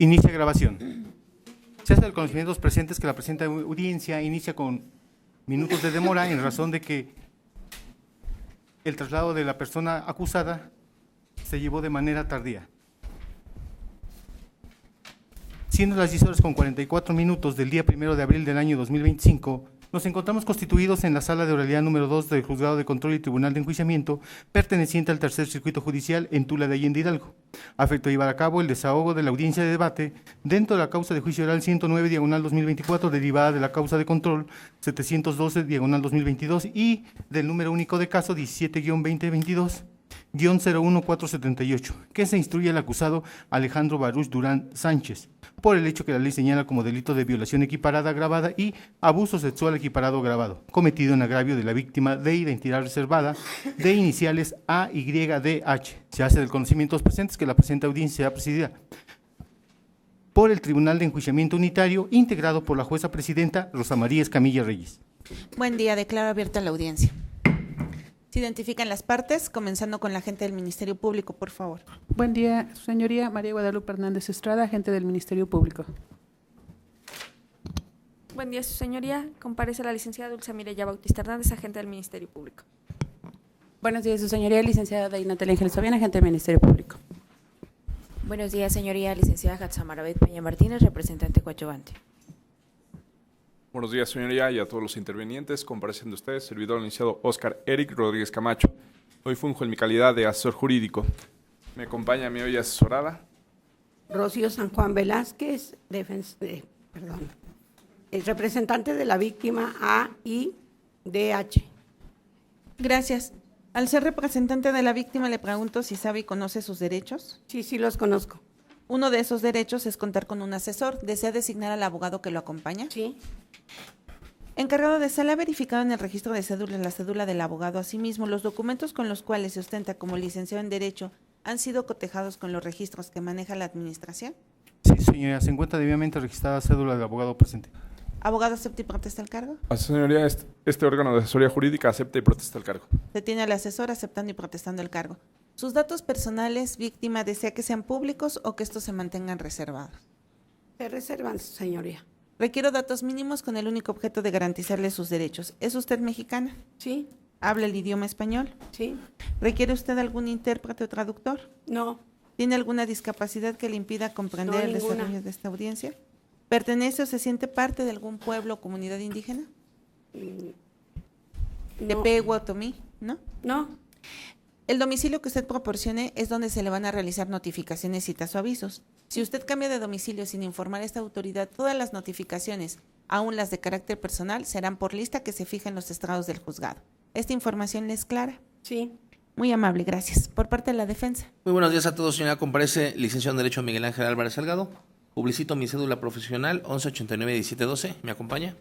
Inicia grabación. Se hace el conocimiento de los presentes que la presente audiencia inicia con minutos de demora en razón de que el traslado de la persona acusada se llevó de manera tardía. Siendo las 10:44 del día 1 de abril del año 2025, nos encontramos constituidos en la sala de oralidad número 2 del Juzgado de Control y Tribunal de Enjuiciamiento, perteneciente al Tercer Circuito Judicial en Tula de Allende Hidalgo. A efecto de llevar a cabo el desahogo de la audiencia de debate dentro de la causa de juicio oral 109/2024, derivada de la causa de control 712/2022 y del número único de caso 17-2022-01478, que se instruye al acusado Alejandro Baruch Durán Sánchez, por el hecho que la ley señala como delito de violación equiparada agravada y abuso sexual equiparado agravado, cometido en agravio de la víctima de identidad reservada de iniciales A, Y, D, H. Se hace del conocimiento de los presentes que la presente audiencia sea presidida por el Tribunal de Enjuiciamiento Unitario, integrado por la jueza presidenta Rosa María Escamilla Reyes. Buen día, declaro abierta la audiencia. Se identifican las partes, comenzando con la agente del Ministerio Público, por favor. Buen día, su señoría. María Guadalupe Hernández Estrada, agente del Ministerio Público. Buen día, su señoría. Comparece la licenciada Dulce Mireya Bautista Hernández, agente del Ministerio Público. Buenos días, su señoría. Licenciada Daina Telengel Sobian, agente del Ministerio Público. Buenos días, señoría. Licenciada Hatzamarabet Peña Martínez, representante coadyuvante. Buenos días, señoría, y a todos los intervenientes. Comparecen de ustedes, servidor licenciado Óscar Eric Rodríguez Camacho. Hoy funjo en mi calidad de asesor jurídico. Me acompaña mi hoy asesorada Rocío San Juan Velázquez, representante de la víctima A, I, D, H. Gracias. Al ser representante de la víctima, le pregunto si sabe y conoce sus derechos. Sí, los conozco. Uno de esos derechos es contar con un asesor. ¿Desea designar al abogado que lo acompaña? Sí. Encargado de sala, ha verificado en el registro de cédula la cédula del abogado. Asimismo, los documentos con los cuales se ostenta como licenciado en Derecho han sido cotejados con los registros que maneja la administración. Sí, señoría, se encuentra debidamente registrada cédula del abogado presente. ¿Abogado acepta y protesta el cargo? Señoría, este órgano de asesoría jurídica acepta y protesta el cargo. Se tiene al asesor aceptando y protestando el cargo. ¿Sus datos personales, víctima, desea que sean públicos o que estos se mantengan reservados? Se reservan, señoría. Requiero datos mínimos con el único objeto de garantizarle sus derechos. ¿Es usted mexicana? Sí. ¿Habla el idioma español? Sí. ¿Requiere usted algún intérprete o traductor? No. ¿Tiene alguna discapacidad que le impida comprender el ninguna. desarrollo de esta audiencia? ¿Pertenece o se siente parte de algún pueblo o comunidad indígena? ¿Tepe, Otomí? ¿No? No. El domicilio que usted proporcione es donde se le van a realizar notificaciones, citas o avisos. Si usted cambia de domicilio sin informar a esta autoridad, todas las notificaciones, aun las de carácter personal, serán por lista que se fija en los estrados del juzgado. ¿Esta información le es clara? Sí. Muy amable, gracias. Por parte de la defensa. Muy buenos días a todos, señora. Comparece licenciado en Derecho Miguel Ángel Álvarez Salgado. Publicito mi cédula profesional 1189-1712. ¿Me acompaña?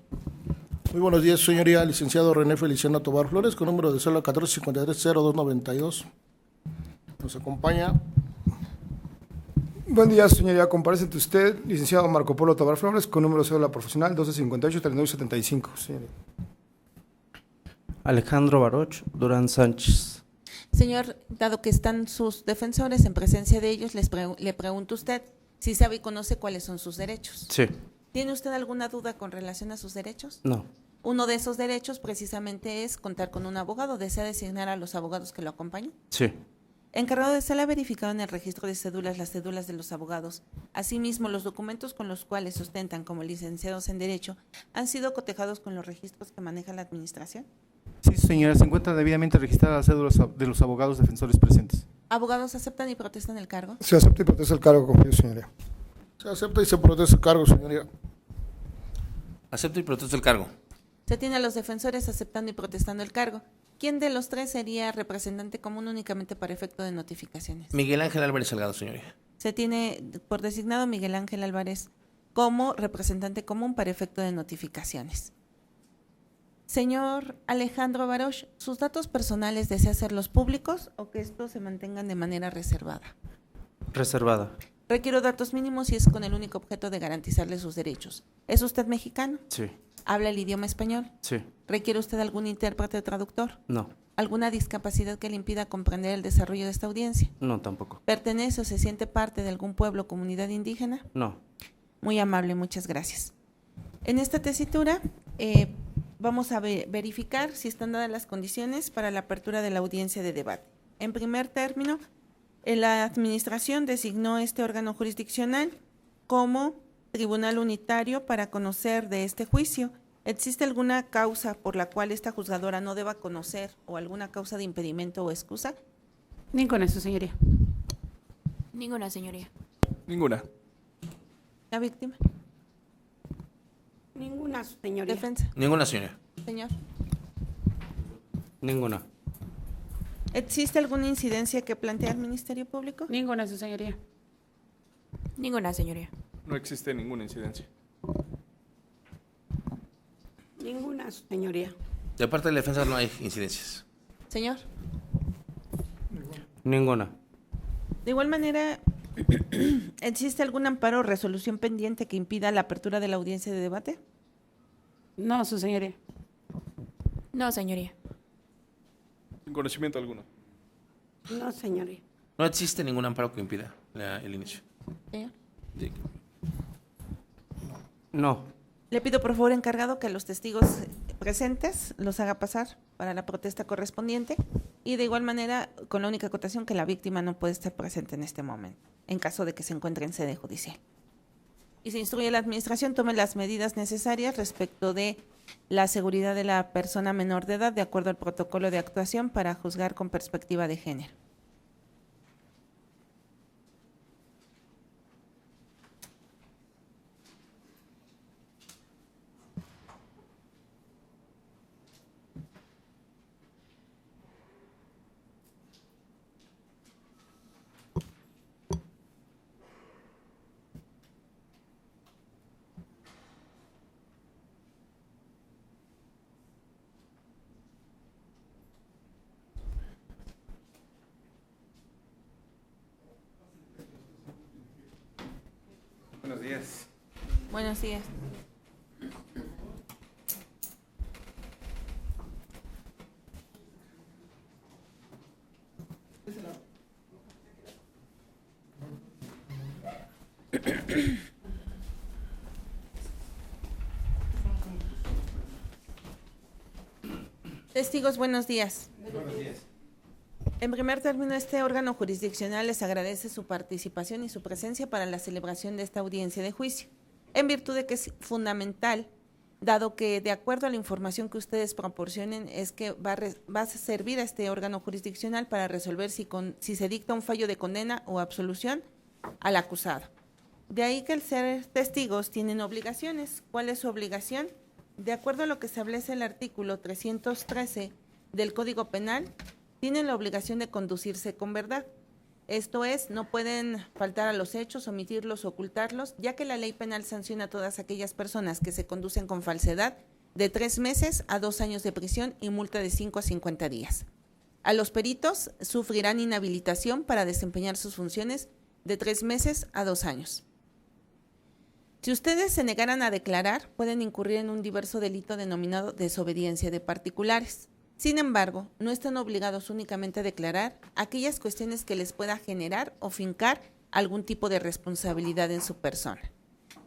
Muy buenos días, señoría. Licenciado René Feliciano Tobar Flores, con número de cédula 1453-0292. Nos acompaña. Buen día, señoría. Comparece ante usted, licenciado Marco Polo Tobar Flores, con número de cédula profesional 1258-3975. Señoría. Alejandro Baruch Durán Sánchez. Señor, dado que están sus defensores en presencia de ellos, le pregunto a usted si sabe y conoce cuáles son sus derechos. Sí. ¿Tiene usted alguna duda con relación a sus derechos? No. Uno de esos derechos precisamente es contar con un abogado. ¿Desea designar a los abogados que lo acompañen? Sí. Encargado de sala, ha verificado en el registro de cédulas las cédulas de los abogados. Asimismo, los documentos con los cuales sustentan como licenciados en Derecho han sido cotejados con los registros que maneja la administración. Sí, señora, se encuentra debidamente registrada la cédula de los abogados defensores presentes. ¿Abogados aceptan y protestan el cargo? Se acepta y protesta el cargo, confío, señoría. Se acepta y se protesta el cargo, señoría. Acepto y protesto el cargo. Se tiene a los defensores aceptando y protestando el cargo. ¿Quién de los tres sería representante común únicamente para efecto de notificaciones? Miguel Ángel Álvarez Salgado, señoría. Se tiene por designado Miguel Ángel Álvarez como representante común para efecto de notificaciones. Señor Alejandro Baruch, ¿sus datos personales desea hacerlos públicos o que estos se mantengan de manera reservada? Reservada. Requiero datos mínimos y es con el único objeto de garantizarle sus derechos. ¿Es usted mexicano? Sí. ¿Habla el idioma español? Sí. ¿Requiere usted algún intérprete o traductor? No. alguna discapacidad que le impida comprender el desarrollo de esta audiencia? No, tampoco. ¿Pertenece o se siente parte de algún pueblo o comunidad indígena? No. Muy amable, muchas gracias. En esta tesitura vamos a verificar si están dadas las condiciones para la apertura de la audiencia de debate. En primer término, la Administración designó este órgano jurisdiccional como Tribunal Unitario para conocer de este juicio. ¿Existe alguna causa por la cual esta juzgadora no deba conocer o alguna causa de impedimento o excusa? Ninguna, su señoría. Ninguna, señoría. Ninguna. ¿La víctima? Ninguna, señoría. ¿Defensa? Ninguna, señoría. Señor. Ninguna. ¿Existe alguna incidencia que plantea el Ministerio Público? Ninguna, su señoría. Ninguna, señoría. No existe ninguna incidencia. Ninguna, señoría. De parte de la defensa no hay incidencias. Señor. Ninguna. De igual manera, ¿existe algún amparo o resolución pendiente que impida la apertura de la audiencia de debate? No, su señoría. No, señoría. Sin conocimiento alguno. No, señoría. No existe ningún amparo que impida el inicio. Señor. Sí. No. Le pido por favor, encargado, que a los testigos presentes los haga pasar para la protesta correspondiente y de igual manera con la única acotación que la víctima no puede estar presente en este momento, en caso de que se encuentre en sede judicial. Y se instruye a la administración tome las medidas necesarias respecto de la seguridad de la persona menor de edad de acuerdo al protocolo de actuación para juzgar con perspectiva de género. Buenos días. Buenos días. Testigos, buenos días. Buenos días. En primer término, este órgano jurisdiccional les agradece su participación y su presencia para la celebración de esta audiencia de juicio, en virtud de que es fundamental, dado que de acuerdo a la información que ustedes proporcionen, es que va a servir a este órgano jurisdiccional para resolver si se dicta un fallo de condena o absolución al acusado. De ahí que al ser testigos tienen obligaciones. ¿Cuál es su obligación? De acuerdo a lo que establece el artículo 313 del Código Penal, tienen la obligación de conducirse con verdad. Esto es, no pueden faltar a los hechos, omitirlos, ocultarlos, ya que la ley penal sanciona a todas aquellas personas que se conducen con falsedad de 3 meses a 2 años de prisión y multa de 5 a 50 días. A los peritos sufrirán inhabilitación para desempeñar sus funciones de 3 meses a 2 años. Si ustedes se negaran a declarar, pueden incurrir en un diverso delito denominado desobediencia de particulares. Sin embargo, no están obligados únicamente a declarar aquellas cuestiones que les pueda generar o fincar algún tipo de responsabilidad en su persona.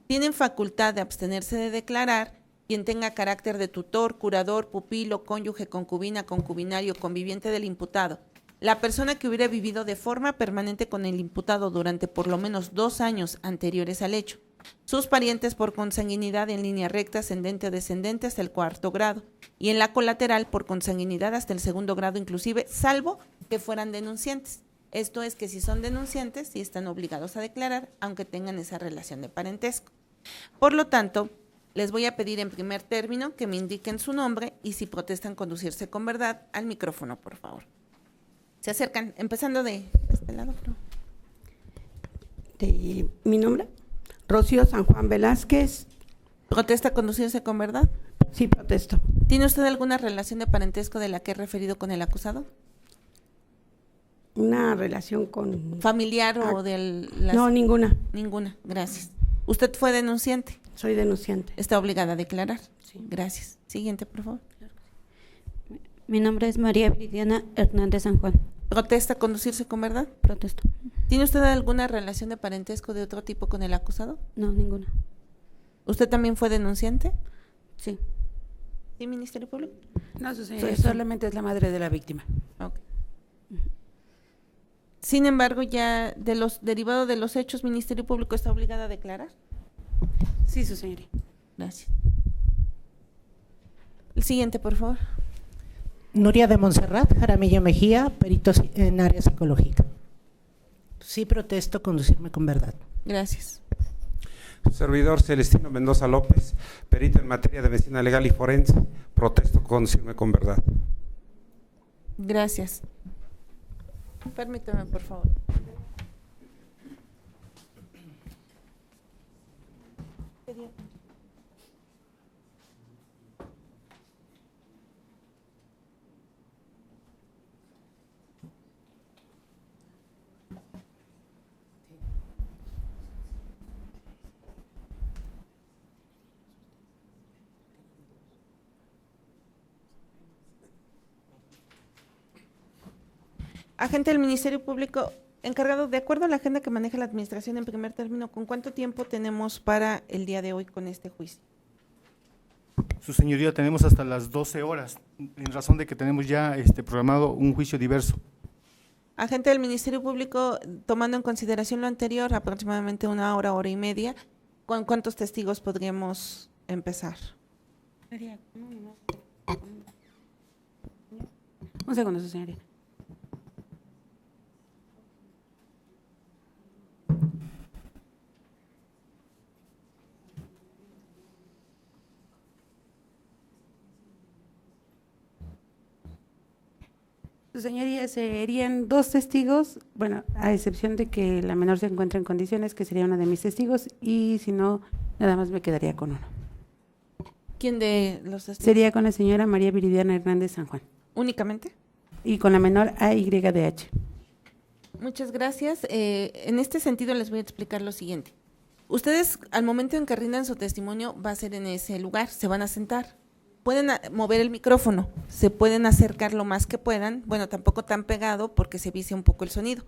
Tienen facultad de abstenerse de declarar quien tenga carácter de tutor, curador, pupilo, cónyuge, concubina, concubinario, conviviente del imputado, la persona que hubiera vivido de forma permanente con el imputado durante por lo menos 2 años anteriores al hecho, sus parientes por consanguinidad en línea recta, ascendente o descendente hasta el 4º grado, y en la colateral por consanguinidad hasta el 2º grado inclusive, salvo que fueran denunciantes. Esto es que si son denunciantes, sí están obligados a declarar, aunque tengan esa relación de parentesco. Por lo tanto, les voy a pedir en primer término que me indiquen su nombre y si protestan conducirse con verdad, al micrófono, por favor. Se acercan, empezando de este lado, por favor. ¿Mi nombre? Rocío San Juan Velázquez. ¿Protesta conducirse con verdad? Sí, protesto. ¿Tiene usted alguna relación de parentesco de la que he referido con el acusado? Una relación con... ¿Familiar o de No, ninguna. Ninguna, gracias. ¿Usted fue denunciante? Soy denunciante. ¿Está obligada a declarar? Sí. Gracias. Siguiente, por favor. Mi nombre es María Viridiana Hernández San Juan. ¿Protesta conducirse con verdad? Protesto. ¿Tiene usted alguna relación de parentesco de otro tipo con el acusado? No, ninguna. ¿Usted también fue denunciante? Sí. ¿Sí, Ministerio Público? No, su señoría, solamente es la madre de la víctima. Ok. Sin embargo, ya derivado de los hechos, Ministerio Público está obligado a declarar. Sí, su señoría. Gracias. El siguiente, por favor. Nuria de Montserrat Jaramillo Mejía, perito en área psicológica. Sí protesto conducirme con verdad. Gracias. Servidor Celestino Mendoza López, perito en materia de medicina legal y forense. Protesto conducirme con verdad. Gracias. Permítame, por favor. Agente del Ministerio Público, encargado, de acuerdo a la agenda que maneja la Administración en primer término, ¿con cuánto tiempo tenemos para el día de hoy con este juicio? Su señoría, tenemos hasta las 12 horas, en razón de que tenemos ya programado un juicio diverso. Agente del Ministerio Público, tomando en consideración lo anterior, aproximadamente 1 hora, hora y media, ¿con cuántos testigos podríamos empezar? Un segundo, su señoría. Su señoría, serían 2 testigos, bueno, a excepción de que la menor se encuentre en condiciones, que sería una de mis testigos, y si no, nada más me quedaría con uno. ¿Quién de los testigos? Sería con la señora María Viridiana Hernández San Juan. ¿Únicamente? Y con la menor AYDH. Muchas gracias. En este sentido les voy a explicar lo siguiente. Ustedes, al momento en que rindan su testimonio, va a ser en ese lugar, se van a sentar. Pueden mover el micrófono, se pueden acercar lo más que puedan, bueno, tampoco tan pegado porque se vicia un poco el sonido.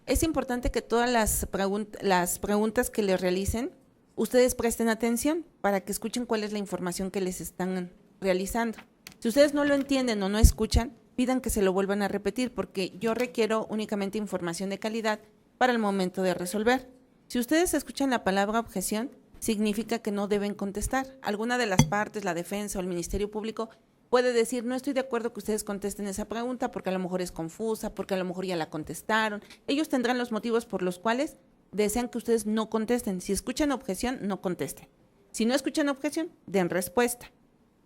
Es importante que todas las preguntas que les realicen, ustedes presten atención para que escuchen cuál es la información que les están realizando. Si ustedes no lo entienden o no escuchan, pidan que se lo vuelvan a repetir porque yo requiero únicamente información de calidad para el momento de resolver. Si ustedes escuchan la palabra objeción, significa que no deben contestar. Alguna de las partes, la defensa o el Ministerio Público, puede decir, no estoy de acuerdo que ustedes contesten esa pregunta porque a lo mejor es confusa, porque a lo mejor ya la contestaron. Ellos tendrán los motivos por los cuales desean que ustedes no contesten. Si escuchan objeción, no contesten. Si no escuchan objeción, den respuesta.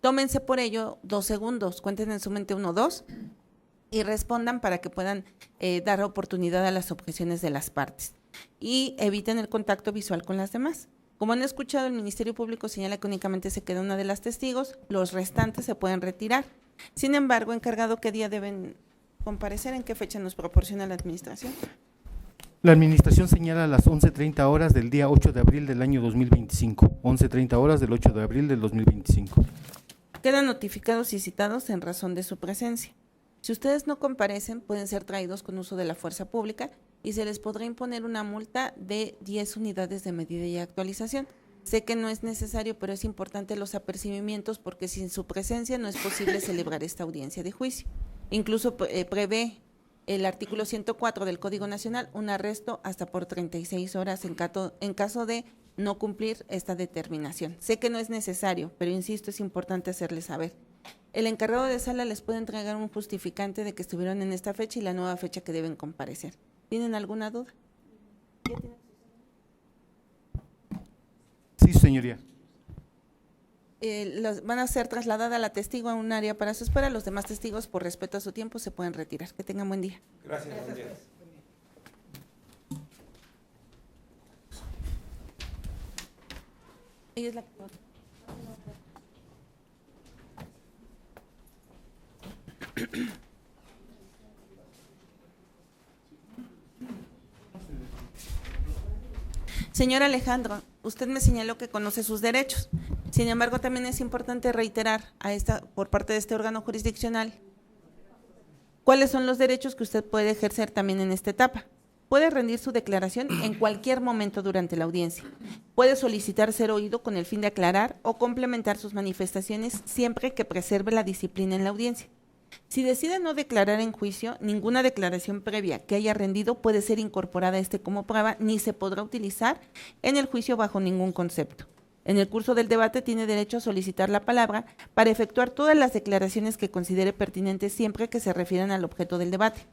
Tómense por ello 2 segundos, cuenten en su mente 1, 2 y respondan para que puedan dar oportunidad a las objeciones de las partes y eviten el contacto visual con las demás. Como han escuchado, el Ministerio Público señala que únicamente se queda una de las testigos, los restantes se pueden retirar. Sin embargo, encargado, ¿qué día deben comparecer? ¿En qué fecha nos proporciona la Administración? La Administración señala las 11:30 horas del día 8 de abril del año 2025. 11:30 horas del 8 de abril del 2025. Quedan notificados y citados en razón de su presencia. Si ustedes no comparecen, pueden ser traídos con uso de la fuerza pública y se les podrá imponer una multa de 10 unidades de medida y actualización. Sé que no es necesario, pero es importante los apercibimientos porque sin su presencia no es posible celebrar esta audiencia de juicio. Incluso prevé el artículo 104 del Código Nacional un arresto hasta por 36 horas en caso de no cumplir esta determinación. Sé que no es necesario, pero insisto, es importante hacerles saber. El encargado de sala les puede entregar un justificante de que estuvieron en esta fecha y la nueva fecha que deben comparecer. ¿Tienen alguna duda? Sí, señoría. Van a ser trasladadas a la testigo a un área para su espera. Los demás testigos, por respeto a su tiempo, se pueden retirar. Que tengan buen día. Gracias, buen día. Ella es la Señor Alejandro, usted me señaló que conoce sus derechos. Sin embargo, también es importante reiterar por parte de este órgano jurisdiccional ¿Cuáles son los derechos que usted puede ejercer también en esta etapa? Puede rendir su declaración en cualquier momento durante la audiencia. Puede solicitar ser oído con el fin de aclarar o complementar sus manifestaciones siempre que preserve la disciplina en la audiencia. Si decide no declarar en juicio, ninguna declaración previa que haya rendido puede ser incorporada a este como prueba ni se podrá utilizar en el juicio bajo ningún concepto. En el curso del debate tiene derecho a solicitar la palabra para efectuar todas las declaraciones que considere pertinentes siempre que se refieran al objeto del debate.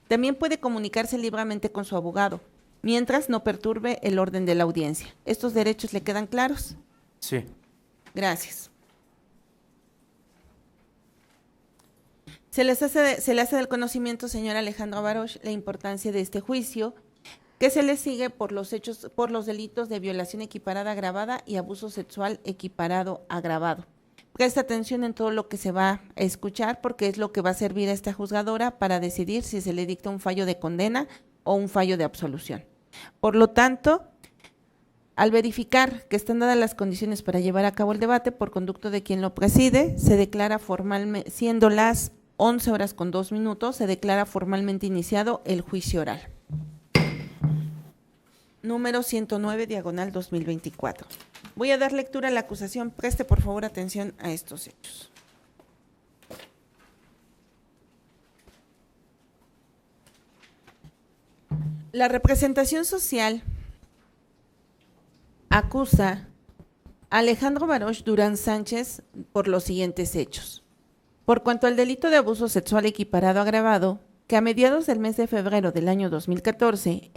También puede comunicarse libremente con su abogado, mientras no perturbe el orden de la audiencia. ¿Estos derechos le quedan claros? Sí. Gracias. Se le hace del conocimiento, señor Alejandro Baroch, la importancia de este juicio, que se le sigue por los delitos de violación equiparada agravada y abuso sexual equiparado agravado. Presta atención en todo lo que se va a escuchar porque es lo que va a servir a esta juzgadora para decidir si se le dicta un fallo de condena o un fallo de absolución. Por lo tanto, al verificar que están dadas las condiciones para llevar a cabo el debate por conducto de quien lo preside, se declara formalmente, siendo las 11:02, se declara formalmente iniciado el juicio oral. Número 109, diagonal 2024. Voy a dar lectura a la acusación. Preste por favor atención a estos hechos. La representación social acusa a Alejandro Baroch Durán Sánchez por los siguientes hechos. Por cuanto al delito de abuso sexual equiparado agravado, que a mediados del mes de febrero del año 2014,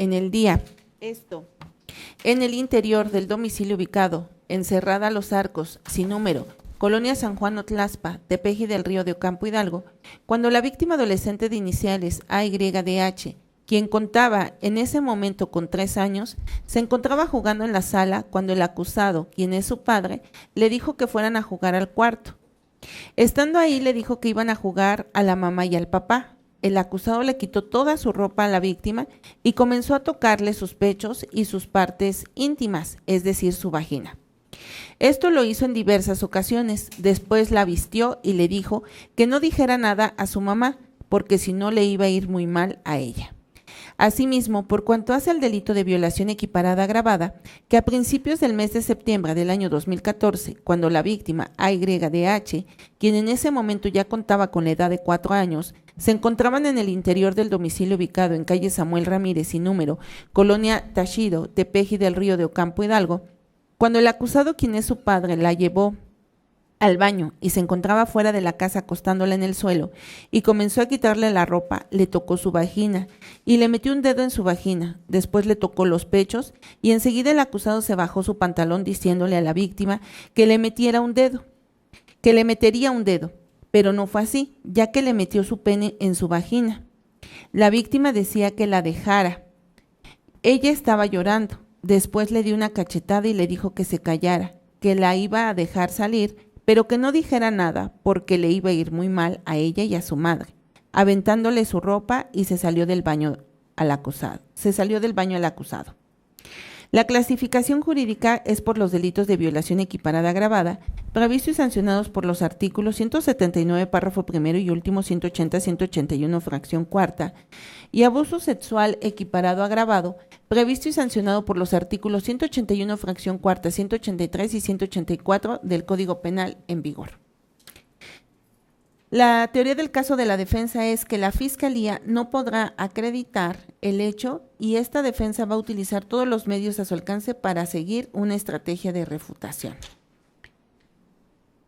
en el interior del domicilio ubicado en Cerrada Los Arcos, sin número, Colonia San Juan Otlaspa, Tepeji del Río de Ocampo Hidalgo, cuando la víctima adolescente de iniciales AYDH, quien contaba en ese momento con 3 años, se encontraba jugando en la sala cuando el acusado, quien es su padre, le dijo que fueran a jugar al cuarto. Estando ahí le dijo que iban a jugar a la mamá y al papá. El acusado le quitó toda su ropa a la víctima y comenzó a tocarle sus pechos y sus partes íntimas, es decir, su vagina. Esto lo hizo en diversas ocasiones. Después la vistió y le dijo que no dijera nada a su mamá, porque si no le iba a ir muy mal a ella. Asimismo, por cuanto hace al delito de violación equiparada agravada, que a principios del mes de septiembre del año 2014, cuando la víctima AYDH, quien en ese momento ya contaba con la edad de 4 años, se encontraban en el interior del domicilio ubicado en calle Samuel Ramírez y número, Colonia Tashido, Tepeji del Río de Ocampo Hidalgo, cuando el acusado, quien es su padre, la llevó al baño y se encontraba fuera de la casa acostándola en el suelo y comenzó a quitarle la ropa, le tocó su vagina y le metió un dedo en su vagina, después le tocó los pechos y enseguida el acusado se bajó su pantalón diciéndole a la víctima que le metería un dedo, pero no fue así, ya que le metió su pene en su vagina. La víctima decía que la dejara. Ella estaba llorando, después le dio una cachetada y le dijo que se callara, que la iba a dejar salir, pero que no dijera nada porque le iba a ir muy mal a ella y a su madre, aventándole su ropa y se salió del baño al acusado. La clasificación jurídica es por los delitos de violación equiparada agravada, previstos y sancionados por los artículos 179, párrafo primero y último, 180, 181, fracción cuarta, y abuso sexual equiparado agravado, previsto y sancionado por los artículos 181, fracción cuarta, 183 y 184 del Código Penal en vigor. La teoría del caso de la defensa es que la Fiscalía no podrá acreditar el hecho y esta defensa va a utilizar todos los medios a su alcance para seguir una estrategia de refutación.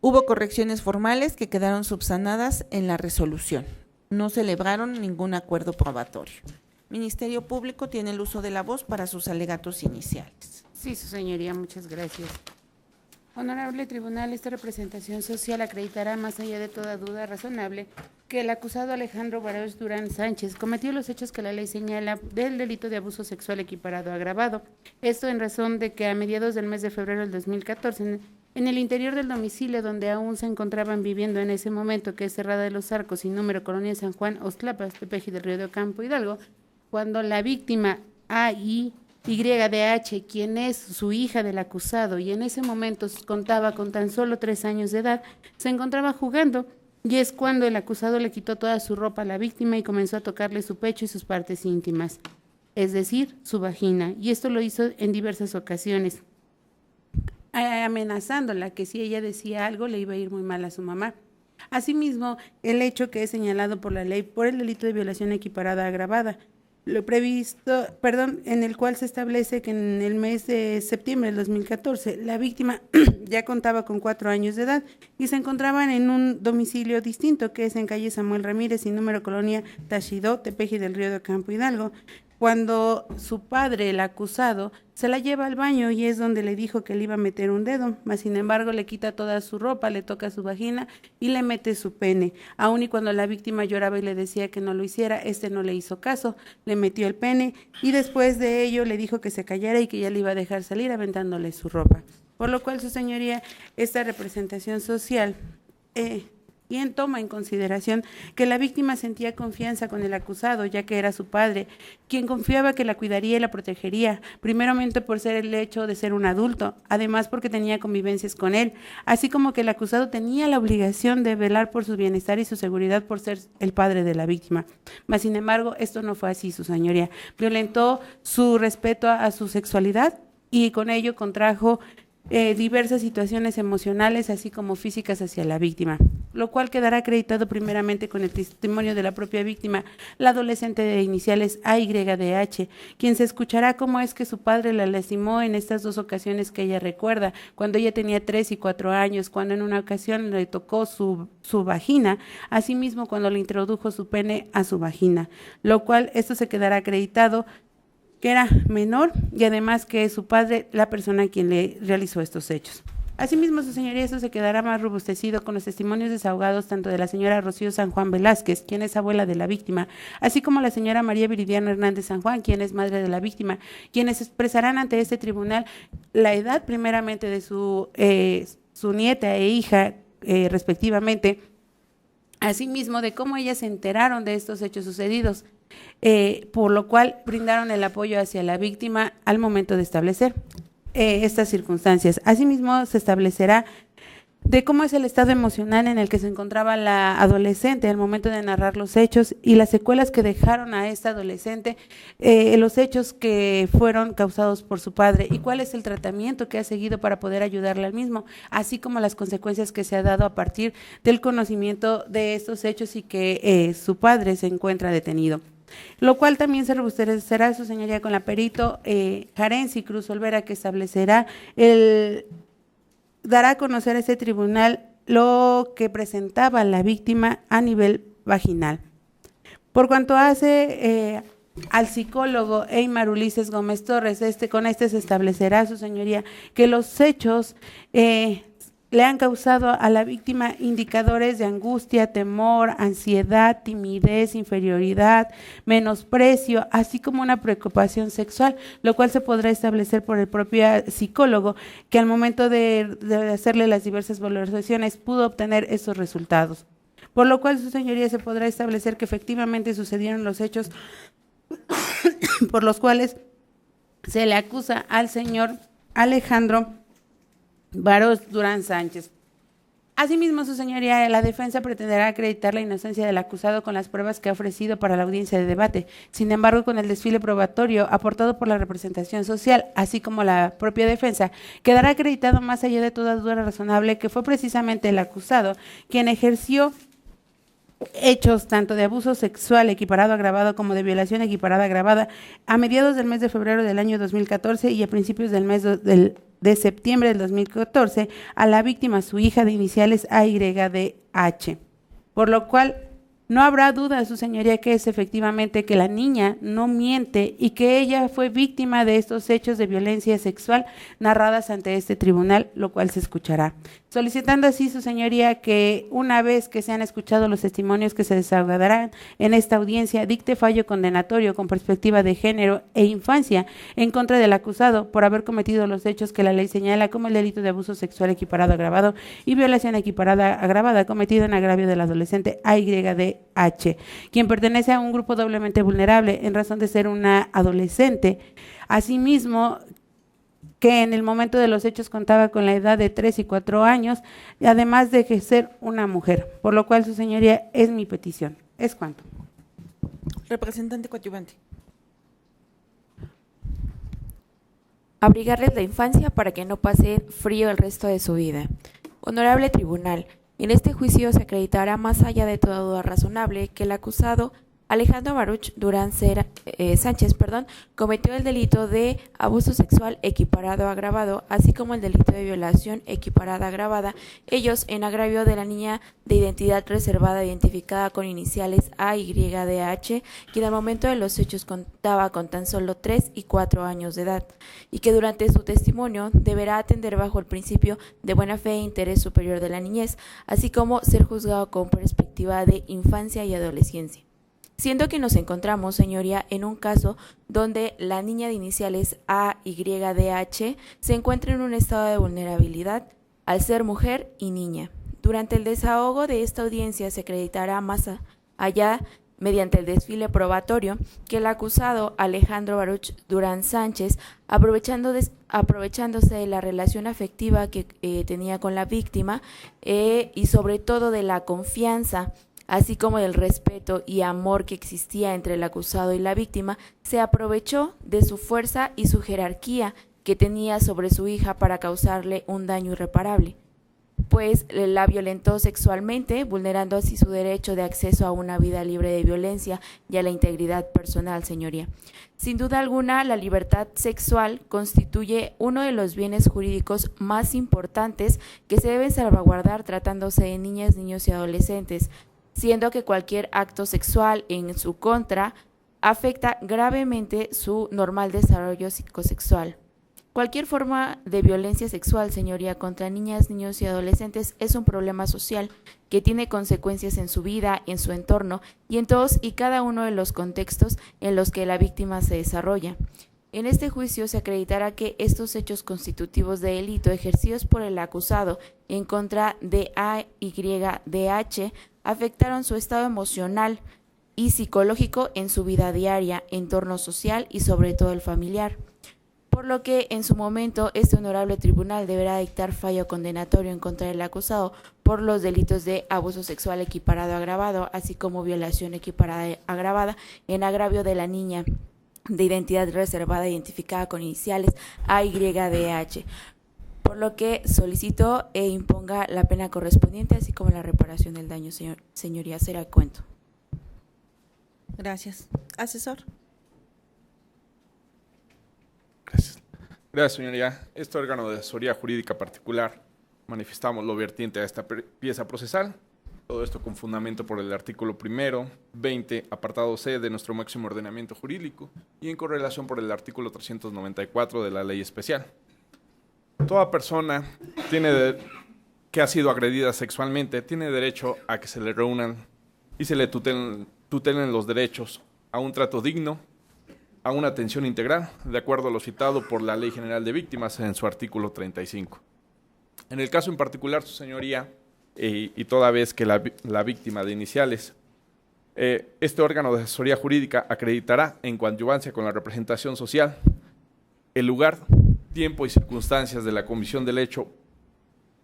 Hubo correcciones formales que quedaron subsanadas en la resolución. No celebraron ningún acuerdo probatorio. Ministerio Público tiene el uso de la voz para sus alegatos iniciales. Sí, su señoría, muchas gracias. Honorable Tribunal, esta representación social acreditará, más allá de toda duda razonable, que el acusado Alejandro Baroch Durán Sánchez cometió los hechos que la ley señala del delito de abuso sexual equiparado agravado. Esto en razón de que a mediados del mes de febrero del 2014, en el interior del domicilio donde aún se encontraban viviendo en ese momento, que es Cerrada de los Arcos y número Colonia San Juan Otlaspa, Tepeji del Río de Ocampo Hidalgo, cuando la víctima AYDH, quien es su hija del acusado y en ese momento contaba con tan solo 3 años de edad, se encontraba jugando y es cuando el acusado le quitó toda su ropa a la víctima y comenzó a tocarle su pecho y sus partes íntimas, es decir, su vagina, y esto lo hizo en diversas ocasiones, amenazándola que si ella decía algo le iba a ir muy mal a su mamá. Asimismo, el hecho que es señalado por la ley por el delito de violación equiparada agravada, lo previsto, en el cual se establece que en el mes de septiembre del 2014 la víctima ya contaba con 4 años de edad y se encontraban en un domicilio distinto, que es en calle Samuel Ramírez y número colonia Tashidó, Tepeji del Río de Campo Hidalgo, cuando su padre, el acusado, se la lleva al baño y es donde le dijo que le iba a meter un dedo, mas sin embargo le quita toda su ropa, le toca su vagina y le mete su pene. Aun y cuando la víctima lloraba y le decía que no lo hiciera, no le hizo caso, le metió el pene y después de ello le dijo que se callara y que ya le iba a dejar salir aventándole su ropa. Por lo cual, su señoría, esta representación social toma en consideración que la víctima sentía confianza con el acusado, ya que era su padre, quien confiaba que la cuidaría y la protegería, primeramente por ser el hecho de ser un adulto, además porque tenía convivencias con él, así como que el acusado tenía la obligación de velar por su bienestar y su seguridad por ser el padre de la víctima. Mas, sin embargo, esto no fue así, su señoría. Violentó su respeto a su sexualidad y con ello contrajo diversas situaciones emocionales así como físicas hacia la víctima, lo cual quedará acreditado primeramente con el testimonio de la propia víctima, la adolescente de iniciales AYDH, quien se escuchará cómo es que su padre la lastimó en estas 2 ocasiones que ella recuerda, cuando ella tenía 3 y 4 años, cuando en una ocasión le tocó su vagina, asimismo cuando le introdujo su pene a su vagina, lo cual esto se quedará acreditado que era menor y además que es su padre la persona a quien le realizó estos hechos. Asimismo, su señoría, esto se quedará más robustecido con los testimonios desahogados tanto de la señora Rocío San Juan Velázquez, quien es abuela de la víctima, así como la señora María Viridiana Hernández San Juan, quien es madre de la víctima, quienes expresarán ante este tribunal la edad primeramente de su nieta e hija respectivamente, asimismo de cómo ellas se enteraron de estos hechos sucedidos, por lo cual brindaron el apoyo hacia la víctima al momento de establecer estas circunstancias. Asimismo, se establecerá de cómo es el estado emocional en el que se encontraba la adolescente al momento de narrar los hechos y las secuelas que dejaron a esta adolescente, los hechos que fueron causados por su padre y cuál es el tratamiento que ha seguido para poder ayudarle al mismo, así como las consecuencias que se ha dado a partir del conocimiento de estos hechos y que su padre se encuentra detenido. Lo cual también se robustecerá, su señoría, con la perito Jarensi Cruz Olvera, que establecerá dará a conocer a este tribunal lo que presentaba la víctima a nivel vaginal. Por cuanto hace al psicólogo Eymar Ulises Gómez Torres, con este se establecerá, su señoría, que los hechos le han causado a la víctima indicadores de angustia, temor, ansiedad, timidez, inferioridad, menosprecio, así como una preocupación sexual, lo cual se podrá establecer por el propio psicólogo, que al momento de hacerle las diversas valoraciones pudo obtener esos resultados. Por lo cual, su señoría, se podrá establecer que efectivamente sucedieron los hechos por los cuales se le acusa al señor Alejandro Baroz Durán Sánchez. Asimismo, su señoría, la defensa pretenderá acreditar la inocencia del acusado con las pruebas que ha ofrecido para la audiencia de debate. Sin embargo, con el desfile probatorio aportado por la representación social, así como la propia defensa, quedará acreditado más allá de toda duda razonable que fue precisamente el acusado quien ejerció hechos tanto de abuso sexual equiparado agravado como de violación equiparada agravada a mediados del mes de febrero del año 2014 y a principios del mes de septiembre del 2014 a la víctima, su hija de iniciales AYDH. Por lo cual no habrá duda, su señoría, que es efectivamente que la niña no miente y que ella fue víctima de estos hechos de violencia sexual narradas ante este tribunal, lo cual se escuchará. Solicitando así, su señoría, que una vez que se han escuchado los testimonios que se desahogarán en esta audiencia, dicte fallo condenatorio con perspectiva de género e infancia en contra del acusado por haber cometido los hechos que la ley señala como el delito de abuso sexual equiparado agravado y violación equiparada agravada cometido en agravio del adolescente AYDH, quien pertenece a un grupo doblemente vulnerable en razón de ser una adolescente. Asimismo, que en el momento de los hechos contaba con la edad de 3 y 4 años, y además de ser una mujer, por lo cual, su señoría, es mi petición. Es cuanto. Representante coadyuvante. Abrigarles la infancia para que no pase frío el resto de su vida. Honorable Tribunal, en este juicio se acreditará más allá de toda duda razonable que el acusado Alejandro Baruch Durán Sánchez cometió el delito de abuso sexual equiparado a agravado, así como el delito de violación equiparada a agravada, ellos en agravio de la niña de identidad reservada identificada con iniciales AYDH, quien al momento de los hechos contaba con tan solo 3 y 4 años de edad, y que durante su testimonio deberá atender bajo el principio de buena fe e interés superior de la niñez, así como ser juzgado con perspectiva de infancia y adolescencia. Siendo que nos encontramos, señoría, en un caso donde la niña de iniciales AYDH se encuentra en un estado de vulnerabilidad al ser mujer y niña. Durante el desahogo de esta audiencia se acreditará más allá, mediante el desfile probatorio, que el acusado Alejandro Baruch Durán Sánchez, aprovechándose de la relación afectiva que tenía con la víctima y sobre todo de la confianza, así como del respeto y amor que existía entre el acusado y la víctima, se aprovechó de su fuerza y su jerarquía que tenía sobre su hija para causarle un daño irreparable, pues la violentó sexualmente, vulnerando así su derecho de acceso a una vida libre de violencia y a la integridad personal, señoría. Sin duda alguna, la libertad sexual constituye uno de los bienes jurídicos más importantes que se deben salvaguardar tratándose de niñas, niños y adolescentes, siendo que cualquier acto sexual en su contra afecta gravemente su normal desarrollo psicosexual. Cualquier forma de violencia sexual, señoría, contra niñas, niños y adolescentes es un problema social que tiene consecuencias en su vida, en su entorno y en todos y cada uno de los contextos en los que la víctima se desarrolla. En este juicio se acreditará que estos hechos constitutivos de delito ejercidos por el acusado en contra de AYDH afectaron su estado emocional y psicológico en su vida diaria, entorno social y sobre todo el familiar. Por lo que en su momento este honorable tribunal deberá dictar fallo condenatorio en contra del acusado por los delitos de abuso sexual equiparado a agravado, así como violación equiparada a agravada en agravio de la niña de identidad reservada identificada con iniciales AYDH, por lo que solicito e imponga la pena correspondiente, así como la reparación del daño, señoría. Será cuento. Gracias. Asesor. Gracias, señoría. Este órgano de asesoría jurídica particular manifestamos lo vertiente a esta pieza procesal. Todo esto con fundamento por el artículo 20, apartado C de nuestro máximo ordenamiento jurídico y en correlación por el artículo 394 de la ley especial. Toda persona que ha sido agredida sexualmente tiene derecho a que se le reúnan y se le tutelen los derechos a un trato digno, a una atención integral, de acuerdo a lo citado por la Ley General de Víctimas en su artículo 35. En el caso en particular, su señoría, y toda vez que la víctima de iniciales, este órgano de asesoría jurídica acreditará en coadyuvancia con la representación social el lugar, tiempo y circunstancias de la comisión del hecho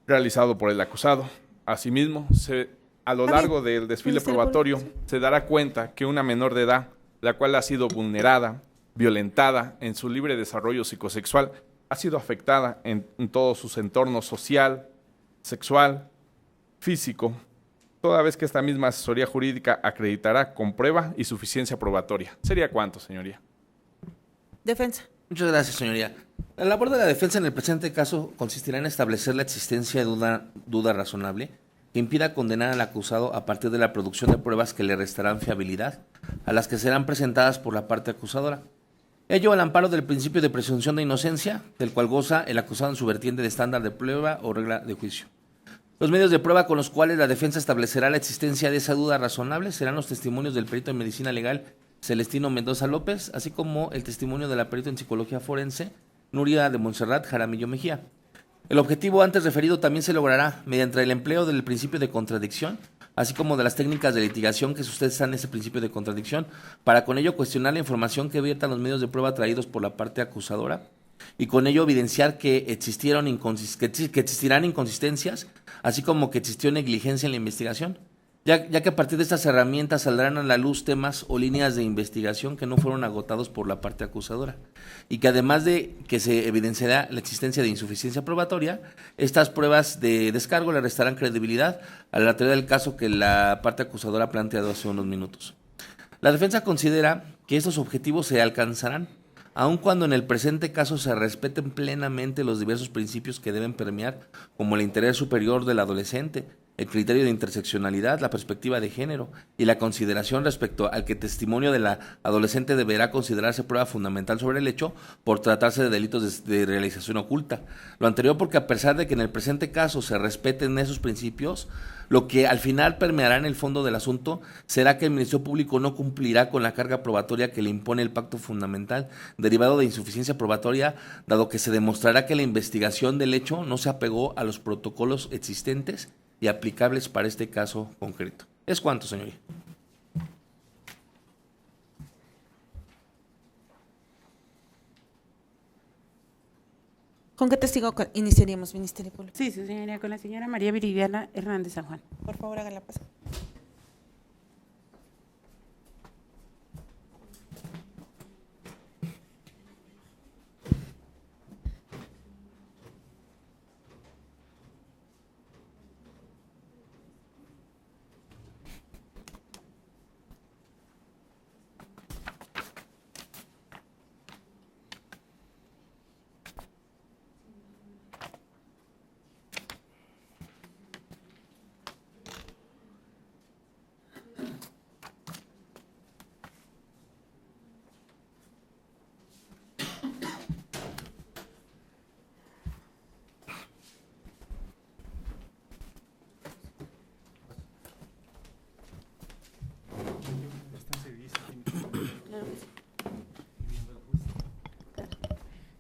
realizado por el acusado. Asimismo, a lo largo del desfile probatorio se dará cuenta que una menor de edad, la cual ha sido vulnerada, violentada en su libre desarrollo psicosexual, ha sido afectada en todos sus entornos social, sexual, físico, toda vez que esta misma asesoría jurídica acreditará con prueba y suficiencia probatoria. ¿Sería cuánto, señoría? Defensa. Muchas gracias, señoría. La labor de la defensa en el presente caso consistirá en establecer la existencia de duda razonable que impida condenar al acusado a partir de la producción de pruebas que le restarán fiabilidad a las que serán presentadas por la parte acusadora. Ello al amparo del principio de presunción de inocencia, del cual goza el acusado en su vertiente de estándar de prueba o regla de juicio. Los medios de prueba con los cuales la defensa establecerá la existencia de esa duda razonable serán los testimonios del perito en medicina legal Celestino Mendoza López, así como el testimonio de la perito en psicología forense Nuria de Montserrat Jaramillo Mejía. El objetivo antes referido también se logrará mediante el empleo del principio de contradicción, así como de las técnicas de litigación que sustentan ese principio de contradicción, para con ello cuestionar la información que viertan los medios de prueba traídos por la parte acusadora y con ello evidenciar que existirán inconsistencias, así como que existió negligencia en la investigación, ya que a partir de estas herramientas saldrán a la luz temas o líneas de investigación que no fueron agotados por la parte acusadora, y que además de que se evidenciará la existencia de insuficiencia probatoria, estas pruebas de descargo le restarán credibilidad a la teoría del caso que la parte acusadora ha planteado hace unos minutos. La defensa considera que estos objetivos se alcanzarán, aun cuando en el presente caso se respeten plenamente los diversos principios que deben permear, como el interés superior del adolescente, el criterio de interseccionalidad, la perspectiva de género y la consideración respecto al que testimonio de la adolescente deberá considerarse prueba fundamental sobre el hecho por tratarse de delitos de realización oculta. Lo anterior porque a pesar de que en el presente caso se respeten esos principios, lo que al final permeará en el fondo del asunto será que el Ministerio Público no cumplirá con la carga probatoria que le impone el pacto fundamental derivado de insuficiencia probatoria, dado que se demostrará que la investigación del hecho no se apegó a los protocolos existentes y aplicables para este caso concreto. ¿Es cuánto, señoría? ¿Con qué testigo iniciaríamos, Ministerio Público? Sí, su señoría, con la señora María Viridiana Hernández San Juan. Por favor, hágala pasar.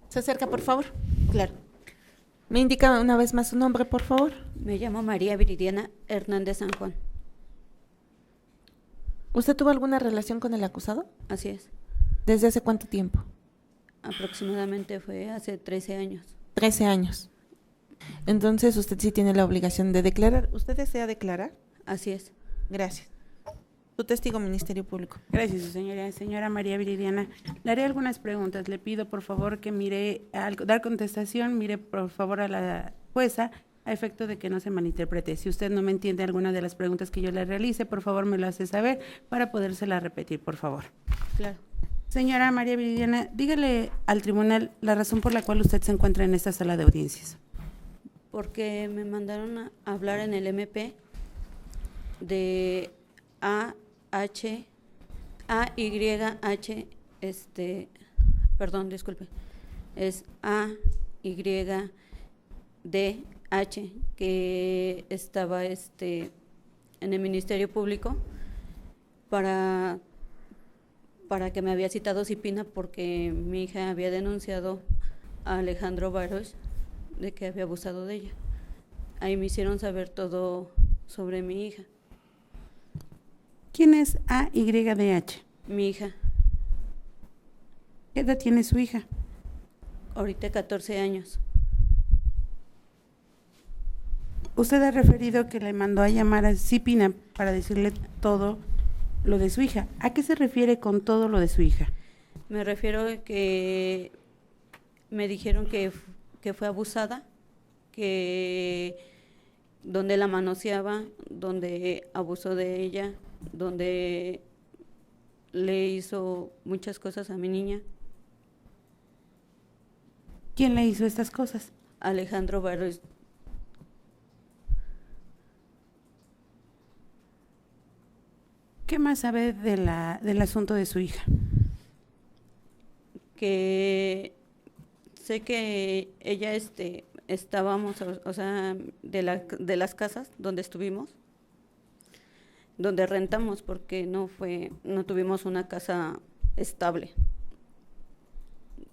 ¿Se acerca, por favor? Claro. ¿Me indica una vez más su nombre, por favor? Me llamo María Viridiana Hernández San Juan. ¿Usted tuvo alguna relación con el acusado? Así es. ¿Desde hace cuánto tiempo? Aproximadamente fue hace 13 años. 13 años. Entonces usted sí tiene la obligación de declarar. ¿Usted desea declarar? Así es. Gracias. Su testigo, Ministerio Público. Gracias, su señoría. Señora María Viridiana, le haré algunas preguntas. Le pido, por favor, que mire, al dar contestación, mire, por favor, a la jueza, a efecto de que no se malinterprete. Si usted no me entiende alguna de las preguntas que yo le realice, por favor, me lo hace saber para podérsela repetir, por favor. Claro. Señora María Viridiana, dígale al tribunal la razón por la cual usted se encuentra en esta sala de audiencias. Porque me mandaron a hablar en el MP de AYH, perdón, disculpe, es AYDH, que estaba en el Ministerio Público para que me había citado Cipina porque mi hija había denunciado a Alejandro Barosh de que había abusado de ella. Ahí me hicieron saber todo sobre mi hija. ¿Quién es AYDH? Mi hija. ¿Qué edad tiene su hija? Ahorita 14 años. Usted ha referido que le mandó a llamar a Cipina para decirle todo lo de su hija. ¿A qué se refiere con todo lo de su hija? Me refiero a que me dijeron que fue abusada, que donde la manoseaba, donde abusó de ella, donde le hizo muchas cosas a mi niña. ¿Quién le hizo estas cosas? Alejandro Barosh. ¿Qué más sabe del asunto de su hija? Que sé que ella estábamos, o sea, de las casas donde estuvimos, donde rentamos, porque no tuvimos una casa estable,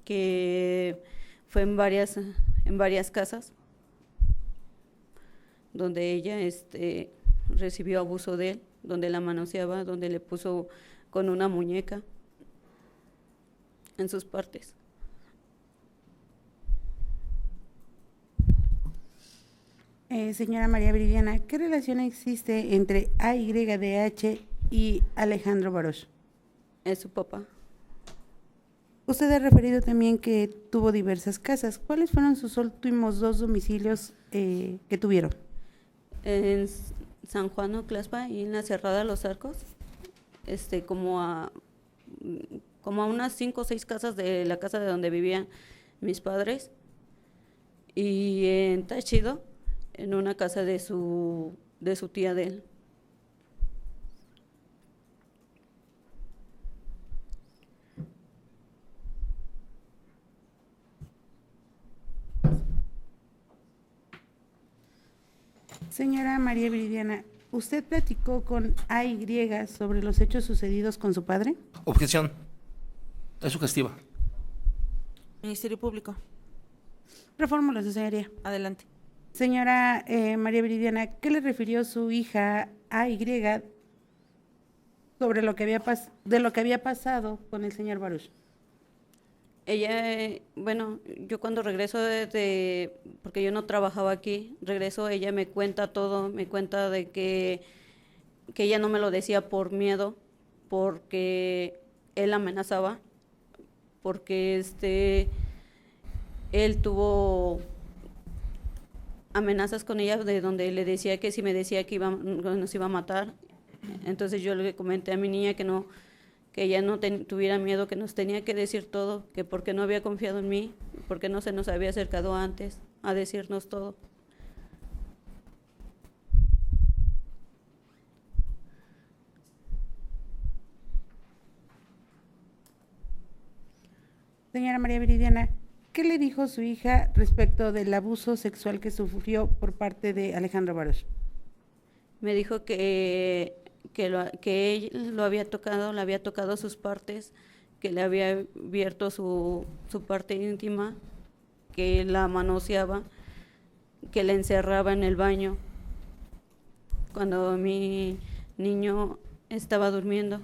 que fue en varias casas donde ella recibió abuso de él, donde la manoseaba, donde le puso con una muñeca en sus partes. Señora María Viridiana, ¿qué relación existe entre AYDH y Alejandro Barosh? Es su papá. Usted ha referido también que tuvo diversas casas. ¿Cuáles fueron sus últimos 2 domicilios que tuvieron? En San Juan Oclaspa y en la Cerrada Los Arcos, como a unas 5 o 6 casas de la casa de donde vivían mis padres, y en Táchiro, en una casa de su tía de él. Señora María Viridiana, ¿usted platicó con AY sobre los hechos sucedidos con su padre? Objeción. Es sugestiva. Ministerio Público. Refórmulo, su señoría. Adelante. Señora María Viridiana, ¿qué le refirió su hija AY sobre lo que había pasado con el señor Baruch? Ella, yo cuando regreso porque yo no trabajaba aquí, regreso, ella me cuenta todo, me cuenta de que ella no me lo decía por miedo, porque él amenazaba, porque él tuvo amenazas con ella de donde le decía que si me decía que nos iba a matar. Entonces yo le comenté a mi niña que ella no tuviera miedo, que nos tenía que decir todo, que porque no había confiado en mí, porque no se nos había acercado antes a decirnos todo. Señora María Viridiana, ¿qué le dijo su hija respecto del abuso sexual que sufrió por parte de Alejandro Barosh? Me dijo que él lo había tocado, le había tocado sus partes, que le había abierto su parte íntima, que la manoseaba, que la encerraba en el baño cuando mi niño estaba durmiendo.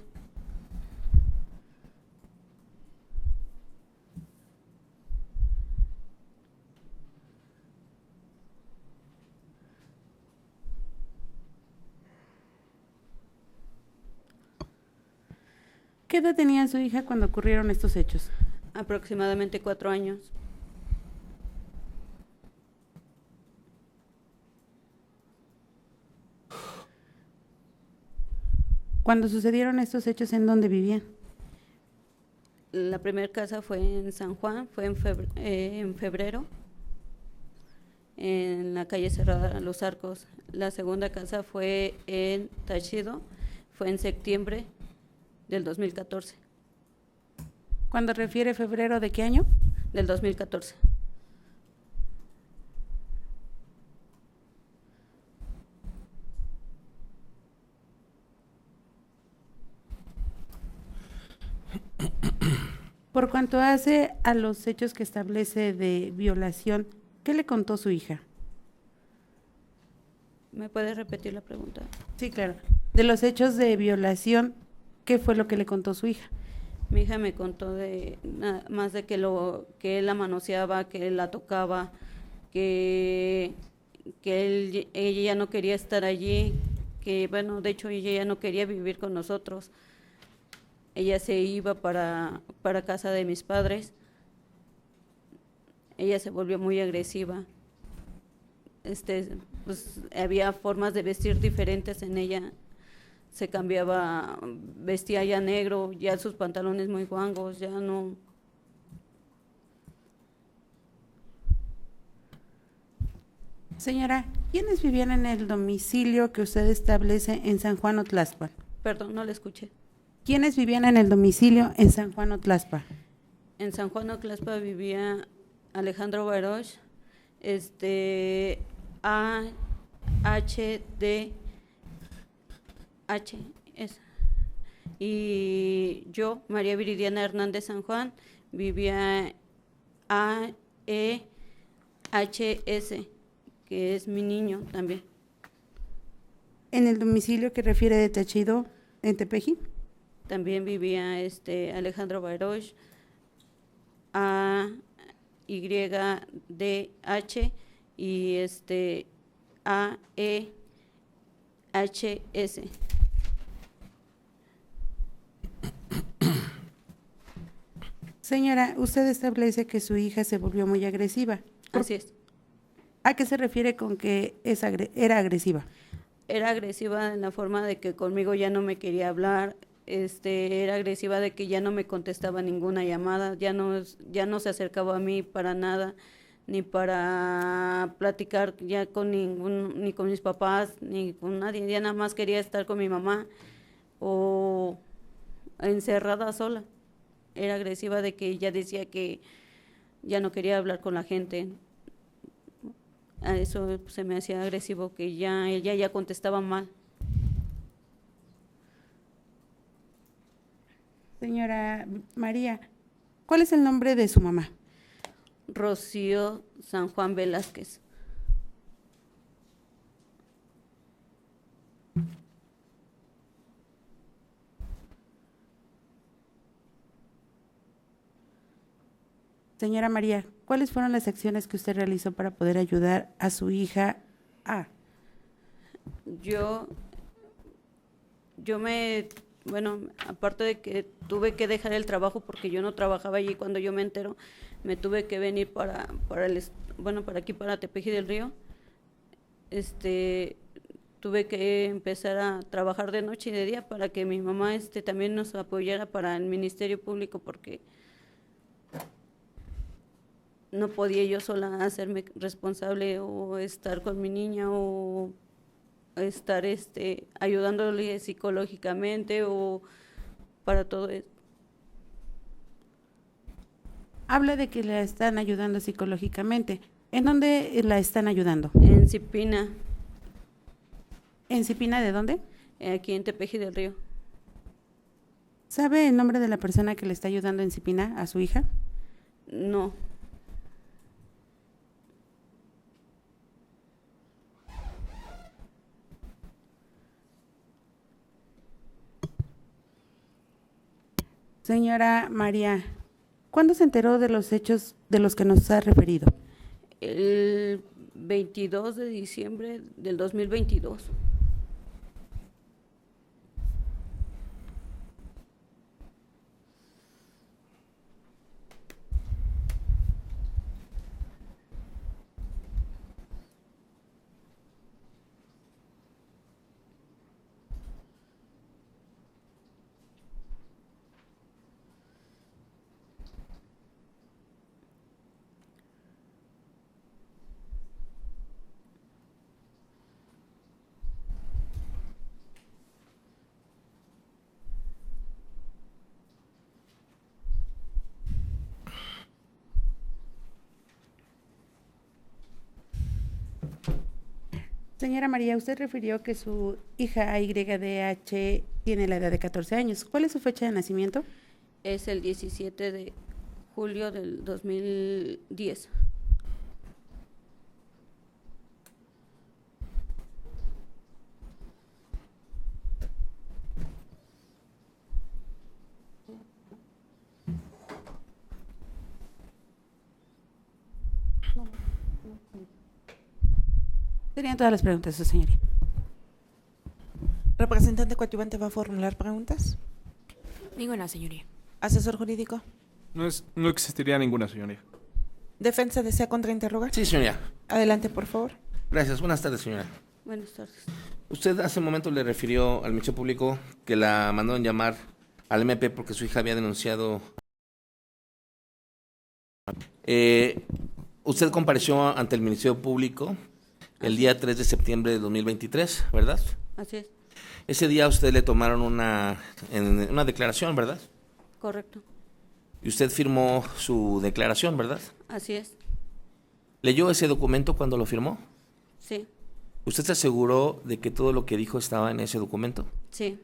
¿Qué edad tenía su hija cuando ocurrieron estos hechos? Aproximadamente 4 años. Cuando sucedieron estos hechos, ¿en dónde vivían? La primera casa fue en San Juan, fue en febrero, en la calle Cerrada Los Arcos. La segunda casa fue en Táchiro, fue en septiembre del 2014. ¿Cuando refiere febrero, de qué año? Del 2014. Por cuanto hace a los hechos que establece de violación, ¿qué le contó su hija? ¿Me puede repetir la pregunta? Sí, claro. De los hechos de violación, ¿qué fue lo que le contó su hija? Mi hija me contó más de que él la manoseaba, que él la tocaba, que ella ya no quería estar allí, que de hecho ella ya no quería vivir con nosotros. Ella se iba para casa de mis padres. Ella se volvió muy agresiva. Pues había formas de vestir diferentes en ella. Se cambiaba, vestía ya negro, ya sus pantalones muy guangos, ya no. Señora, ¿quiénes vivían en el domicilio que usted establece en San Juan Otlaspa? Perdón, no le escuché. ¿Quiénes vivían en el domicilio en San Juan Otlaspa? En San Juan Oclaspa vivía Alejandro Barosh, y yo, María Viridiana Hernández San Juan, vivía AEHS, que es mi niño también. ¿En el domicilio que refiere de Táchiro, en Tepeji? También vivía Alejandro Barosh, AYDH y A-E-H-S. Señora, usted establece que su hija se volvió muy agresiva. Así es. ¿A qué se refiere con que era agresiva? Era agresiva en la forma de que conmigo ya no me quería hablar, era agresiva de que ya no me contestaba ninguna llamada, ya no se acercaba a mí para nada, ni para platicar ya con ni con mis papás, ni con nadie, ya nada más quería estar con mi mamá o encerrada sola. Era agresiva de que ella decía que ya no quería hablar con la gente. A eso se me hacía agresivo, que ella ya contestaba mal. Señora María, ¿cuál es el nombre de su mamá? Rocío San Juan Velázquez. Señora María, ¿cuáles fueron las acciones que usted realizó para poder ayudar a su hija A? Bueno, aparte de que tuve que dejar el trabajo porque yo no trabajaba allí, cuando yo me entero, me tuve que venir para aquí, para Tepeji del Río. Tuve que empezar a trabajar de noche y de día para que mi mamá también nos apoyara para el Ministerio Público, porque no podía yo sola hacerme responsable o estar con mi niña o estar ayudándole psicológicamente o para todo eso. Habla de que la están ayudando psicológicamente. ¿En dónde la están ayudando? En Cipina. ¿En Cipina de dónde? Aquí en Tepeji del Río. ¿Sabe el nombre de la persona que le está ayudando en Cipina a su hija? No. Señora María, ¿cuándo se enteró de los hechos de los que nos ha referido? El 22 de diciembre del 2022. Señora María, usted refirió que su hija AYDH tiene la edad de 14 años. ¿Cuál es su fecha de nacimiento? Es el 17 de julio del 2010. Serían todas las preguntas, su señoría. ¿Representante coadyuvante va a formular preguntas? Ninguna, señoría. ¿Asesor jurídico? No existiría ninguna, señoría. ¿Defensa desea contrainterrogar? Sí, señoría. Adelante, por favor. Gracias. Buenas tardes, señora. Buenas tardes. Usted hace un momento le refirió al Ministerio Público que la mandaron llamar al MP porque su hija había denunciado. Usted compareció ante el Ministerio Público el día 3 de septiembre de 2023, ¿verdad? Así es. Ese día a usted le tomaron una declaración, ¿verdad? Correcto. Y usted firmó su declaración, ¿verdad? Así es. ¿Leyó ese documento cuando lo firmó? Sí. ¿Usted se aseguró de que todo lo que dijo estaba en ese documento? Sí.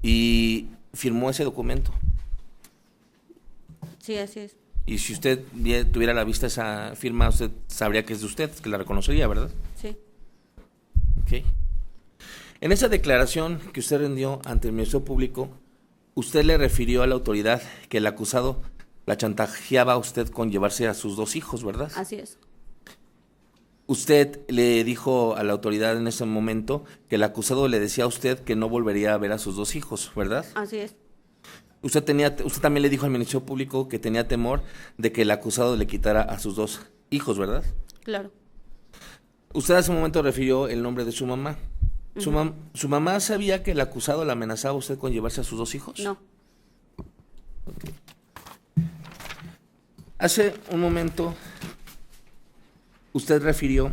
¿Y firmó ese documento? Sí, así es. Y si usted tuviera a la vista esa firma, usted sabría que es de usted, que la reconocería, ¿verdad? Sí. Ok. En esa declaración que usted rindió ante el Ministerio Público, usted le refirió a la autoridad que el acusado la chantajeaba a usted con llevarse a sus 2 hijos, ¿verdad? Así es. Usted le dijo a la autoridad en ese momento que el acusado le decía a usted que no volvería a ver a sus 2 hijos, ¿verdad? Así es. Usted también le dijo al Ministerio Público que tenía temor de que el acusado le quitara a sus 2 hijos, ¿verdad? Claro. Usted hace un momento refirió el nombre de su mamá. ¿Su mamá sabía que el acusado la amenazaba a usted con llevarse a sus 2 hijos? No. Okay. Hace un momento usted refirió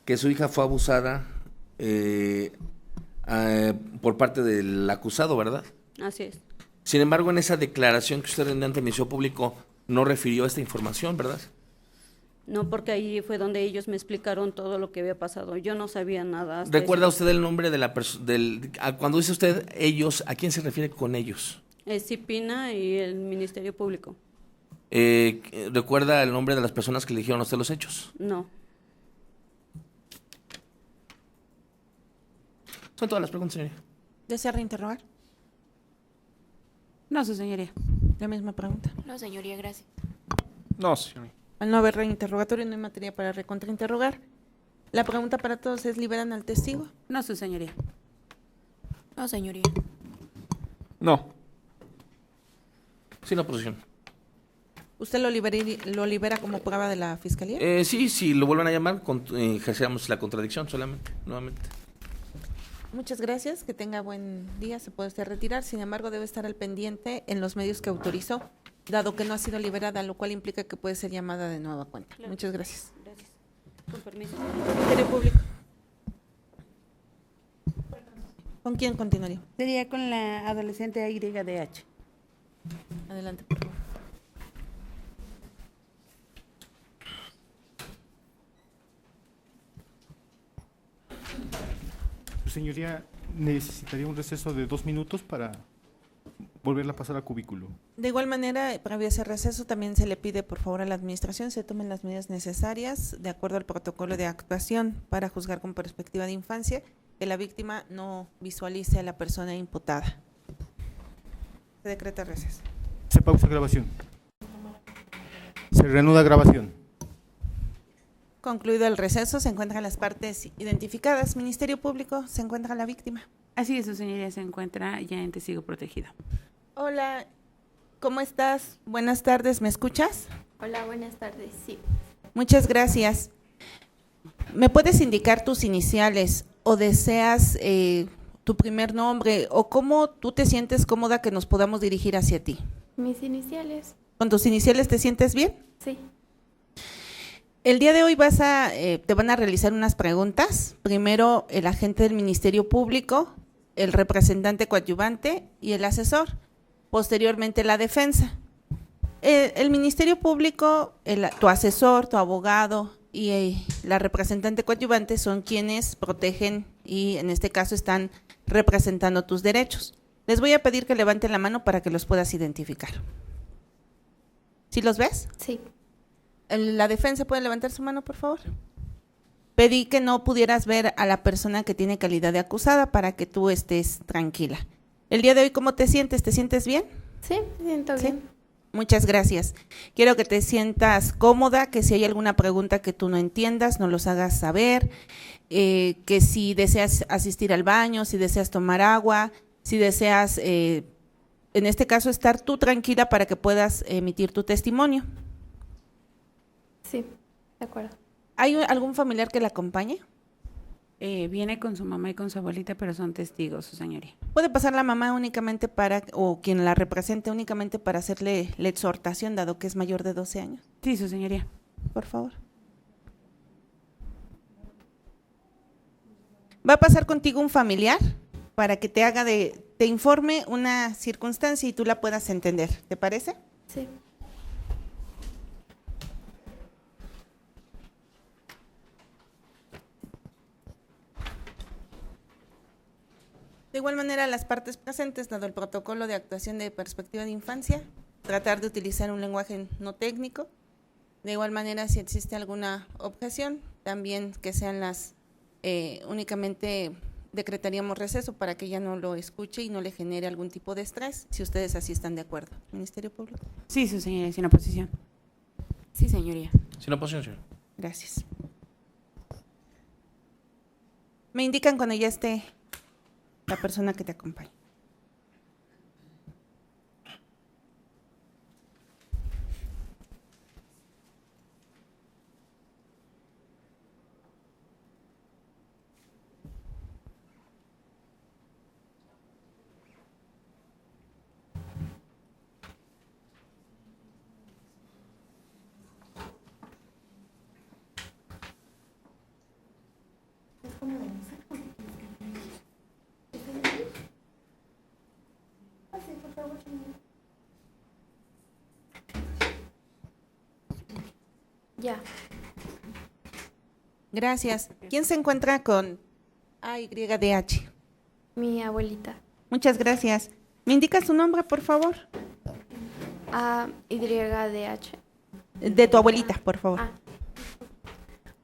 que su hija fue abusada por parte del acusado, ¿verdad? Así es. Sin embargo, en esa declaración que usted rindió ante el Ministerio Público no refirió esta información, ¿verdad? No, porque ahí fue donde ellos me explicaron todo lo que había pasado. Yo no sabía nada. ¿Recuerda usted el nombre de la persona? Cuando dice usted ellos, ¿a quién se refiere con ellos? Es Cipina y el Ministerio Público. ¿Recuerda el nombre de las personas que le dijeron a usted los hechos? No. Son todas las preguntas, señoría. ¿Desea reinterrogar? No, su señoría. La misma pregunta. No, señoría, gracias. No, señoría. Al no haber reinterrogatorio, no hay materia para recontrainterrogar. La pregunta para todos es, ¿liberan al testigo? No, su señoría. No, señoría. No. Sin oposición. ¿Usted lo libera como prueba de la fiscalía? Sí, lo vuelvan a llamar, ejerceremos la contradicción solamente, nuevamente. Muchas gracias, que tenga buen día, se puede usted retirar, sin embargo debe estar al pendiente en los medios que autorizó, dado que no ha sido liberada, lo cual implica que puede ser llamada de nueva cuenta. Claro. Muchas gracias. Gracias. Con permiso. Ministerio Público. ¿Con quién continuaría? Sería con la adolescente AYDH. Adelante, por favor. Su señoría necesitaría un receso de 2 minutos para volverla a pasar a cubículo. De igual manera, previo a ese receso, también se le pide por favor a la administración se tomen las medidas necesarias de acuerdo al protocolo de actuación para juzgar con perspectiva de infancia, que la víctima no visualice a la persona imputada. Se decreta receso. Se pausa grabación. Se reanuda grabación. Concluido el receso, se encuentran las partes identificadas. Ministerio Público, se encuentra la víctima. Así es, su señoría, se encuentra ya en testigo protegido. Hola, ¿cómo estás? Buenas tardes, ¿me escuchas? Hola, buenas tardes, sí. Muchas gracias. ¿Me puedes indicar tus iniciales o deseas tu primer nombre o cómo tú te sientes cómoda que nos podamos dirigir hacia ti? Mis iniciales. ¿Con tus iniciales te sientes bien? Sí. El día de hoy te van a realizar unas preguntas. Primero el agente del Ministerio Público, el representante coadyuvante y el asesor. Posteriormente la defensa. El Ministerio Público, tu asesor, tu abogado y la representante coadyuvante son quienes protegen y en este caso están representando tus derechos. Les voy a pedir que levanten la mano para que los puedas identificar. ¿Sí los ves? Sí. ¿La defensa puede levantar su mano, por favor? Pedí que no pudieras ver a la persona que tiene calidad de acusada para que tú estés tranquila. El día de hoy, ¿cómo te sientes? ¿Te sientes bien? Sí, me siento bien. Muchas gracias. Quiero que te sientas cómoda, que si hay alguna pregunta que tú no entiendas, nos los hagas saber, que si deseas asistir al baño, si deseas tomar agua, si deseas, en este caso, estar tú tranquila para que puedas emitir tu testimonio. Sí, de acuerdo. ¿Hay algún familiar que la acompañe? Viene con su mamá y con su abuelita, pero son testigos, su señoría. ¿Puede pasar la mamá únicamente o quien la represente únicamente para hacerle la exhortación, dado que es mayor de 12 años? Sí, su señoría. Por favor. Va a pasar contigo un familiar para que te informe una circunstancia y tú la puedas entender. ¿Te parece? Sí. De igual manera, las partes presentes, dado el protocolo de actuación de perspectiva de infancia, tratar de utilizar un lenguaje no técnico. De igual manera, si existe alguna objeción, también que sean únicamente decretaríamos receso para que ella no lo escuche y no le genere algún tipo de estrés, si ustedes así están de acuerdo. Ministerio Público. Sí, su señoría, sin oposición. Sí, señoría. Sin oposición, señor. Gracias. Me indican cuando ya esté la persona que te acompaña. Ya. Gracias. ¿Quién se encuentra con AYDH? Mi abuelita. Muchas gracias. ¿Me indica su nombre, por favor? AYDH. De tu abuelita, por favor.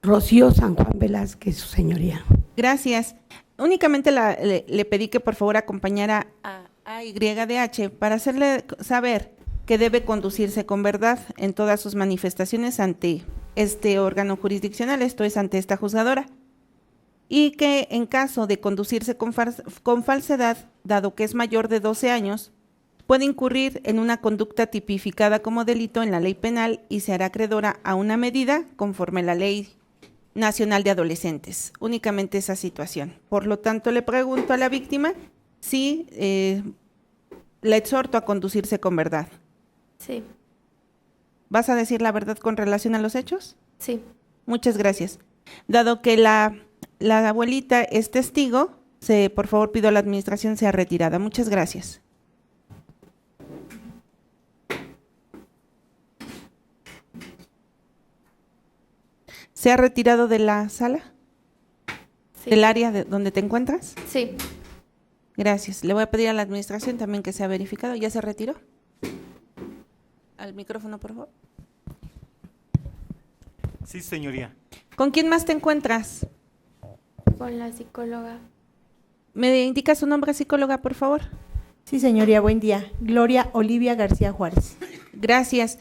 Rocío San Juan Velázquez, su señoría. Gracias. Únicamente le pedí que por favor acompañara a AYDH para hacerle saber que debe conducirse con verdad en todas sus manifestaciones ante este órgano jurisdiccional, esto es ante esta juzgadora, y que en caso de conducirse con falsedad, dado que es mayor de 12 años, puede incurrir en una conducta tipificada como delito en la ley penal y se hará acreedora a una medida conforme a la Ley Nacional de Adolescentes. Únicamente esa situación. Por lo tanto, le pregunto a la víctima si la exhorto a conducirse con verdad. Sí. ¿Vas a decir la verdad con relación a los hechos? Sí. Muchas gracias. Dado que la abuelita es testigo, por favor pido a la administración sea retirada. Muchas gracias. ¿Se ha retirado de la sala? Sí. ¿Del área donde te encuentras? Sí. Gracias. Le voy a pedir a la administración también que sea verificado. ¿Ya se retiró? Al micrófono, por favor. Sí, señoría. ¿Con quién más te encuentras? Con la psicóloga. ¿Me indica su nombre, psicóloga, por favor? Sí, señoría, buen día. Gloria Olivia García Juárez. Gracias.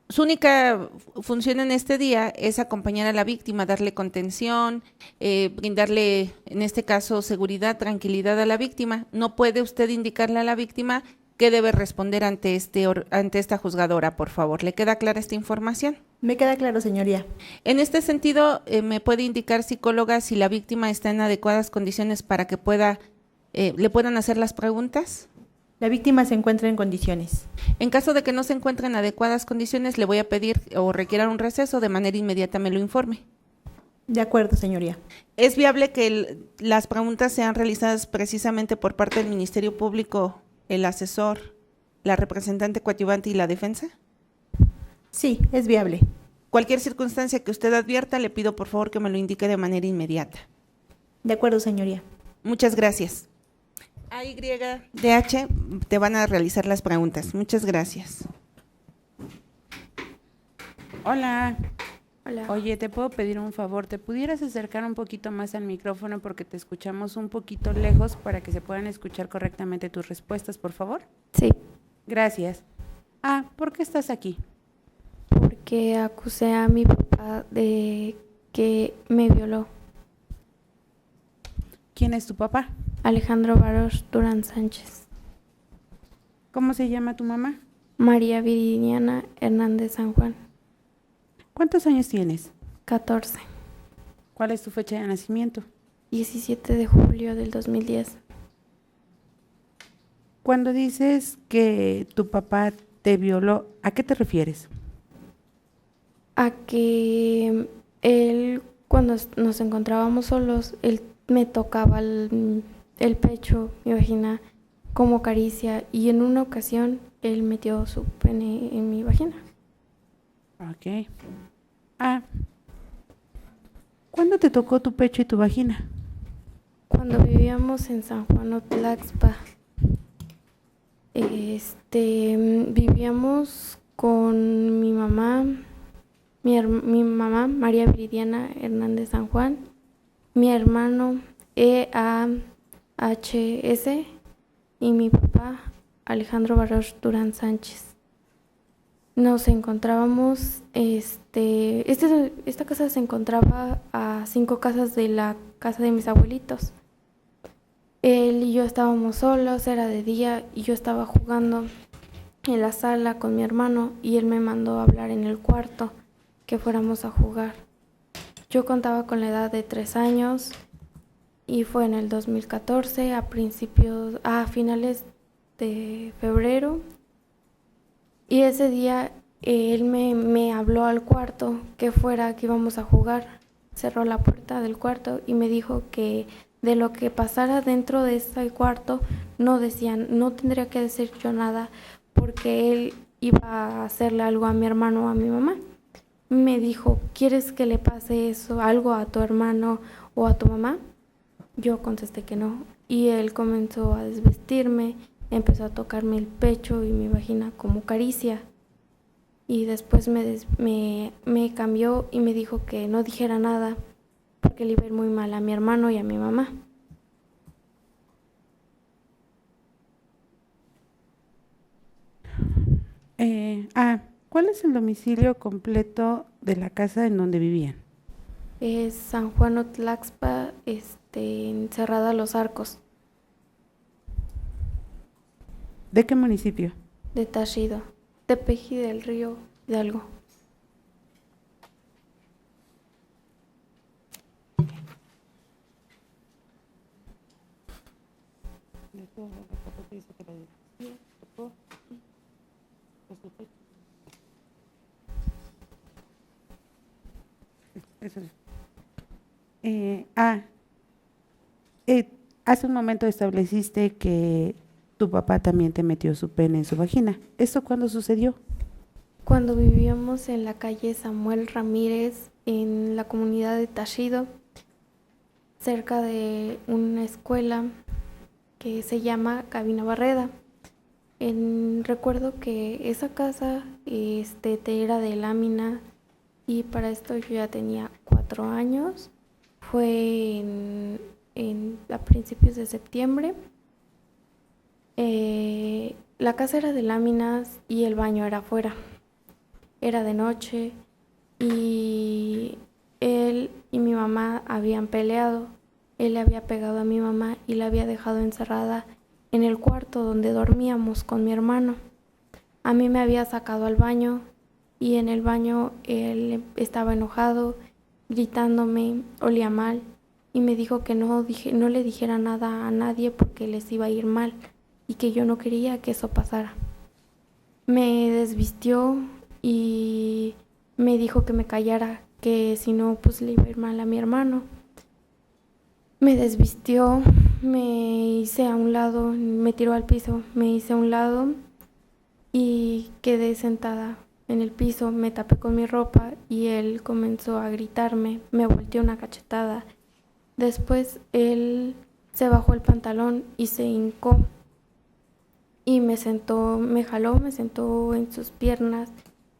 Su única función en este día es acompañar a la víctima, darle contención, brindarle, en este caso, seguridad, tranquilidad a la víctima. No puede usted indicarle a la víctima qué debe responder ante esta juzgadora, por favor. ¿Le queda clara esta información? Me queda claro, señoría. En este sentido, ¿me puede indicar, psicóloga, si la víctima está en adecuadas condiciones para que le puedan hacer las preguntas? La víctima se encuentra en condiciones. En caso de que no se encuentre en adecuadas condiciones, le voy a pedir o requiera un receso, de manera inmediata me lo informe. De acuerdo, señoría. ¿Es viable que las preguntas sean realizadas precisamente por parte del Ministerio Público, el asesor, la representante coadyuvante y la defensa? Sí, es viable. Cualquier circunstancia que usted advierta, le pido por favor que me lo indique de manera inmediata. De acuerdo, señoría. Muchas gracias. AYDH, te van a realizar las preguntas. Muchas gracias. Hola. Hola. Oye, ¿te puedo pedir un favor? ¿Te pudieras acercar un poquito más al micrófono porque te escuchamos un poquito lejos para que se puedan escuchar correctamente tus respuestas, por favor? Sí. Gracias. ¿Por qué estás aquí? Porque acusé a mi papá de que me violó. ¿Quién es tu papá? Alejandro Barosh Durán Sánchez. ¿Cómo se llama tu mamá? María Viridiana Hernández San Juan. ¿Cuántos años tienes? 14. ¿Cuál es tu fecha de nacimiento? 17 de julio del 2010. Cuando dices que tu papá te violó, ¿a qué te refieres? A que él, cuando nos encontrábamos solos, él me tocaba el pecho, mi vagina, como caricia, y en una ocasión él metió su pene en mi vagina. Ok. ¿Cuándo te tocó tu pecho y tu vagina? Cuando vivíamos en San Juan Otlaxpa. Vivíamos con mi mamá, mi mamá María Viridiana Hernández San Juan, mi hermano EAHS y mi papá Alejandro Barosh Durán Sánchez. nos encontrábamos, esta casa se encontraba a 5 casas de la casa de mis abuelitos. Él y yo estábamos solos, era de día y yo estaba jugando en la sala con mi hermano y él me mandó a hablar en el cuarto que fuéramos a jugar. Yo contaba con la edad de 3 años y fue en el 2014 a finales de febrero, y ese día él me habló al cuarto que íbamos a jugar. Cerró la puerta del cuarto y me dijo que de lo que pasara dentro de ese cuarto no tendría que decir yo nada, porque él iba a hacerle algo a mi hermano o a mi mamá. Me dijo, ¿quieres que le pase algo a tu hermano o a tu mamá? Yo contesté que no, y él comenzó a desvestirme, empezó a tocarme el pecho y mi vagina como caricia, y después me cambió y me dijo que no dijera nada porque le iba a ir muy mal a mi hermano y a mi mamá. ¿Cuál es el domicilio completo de la casa en donde vivían? Es San Juan Otlaxpa, Cerrada Los Arcos. ¿De qué municipio? De Tashido, Tepeji del Río Hidalgo. Hace un momento estableciste que tu papá también te metió su pene en su vagina. ¿Esto cuándo sucedió? Cuando vivíamos en la calle Samuel Ramírez, en la comunidad de Tashido, cerca de una escuela que se llama Cabina Barreda. Recuerdo que esa casa era de lámina, y para esto yo ya tenía 4 años. Fue a principios de septiembre. La casa era de láminas y el baño era afuera. Era de noche y él y mi mamá habían peleado. Él le había pegado a mi mamá y la había dejado encerrada en el cuarto donde dormíamos con mi hermano. A mí me había sacado al baño, y en el baño él estaba enojado, gritándome, olía mal, y me dijo que no le dijera nada a nadie porque les iba a ir mal y que yo no quería que eso pasara. Me desvistió y me dijo que me callara, que si no pues le iba a ir mal a mi hermano. Me desvistió, me hice a un lado, me tiró al piso, me hice a un lado y quedé sentada en el piso, me tapé con mi ropa y él comenzó a gritarme, me volteó una cachetada. Después él se bajó el pantalón y se hincó y me sentó en sus piernas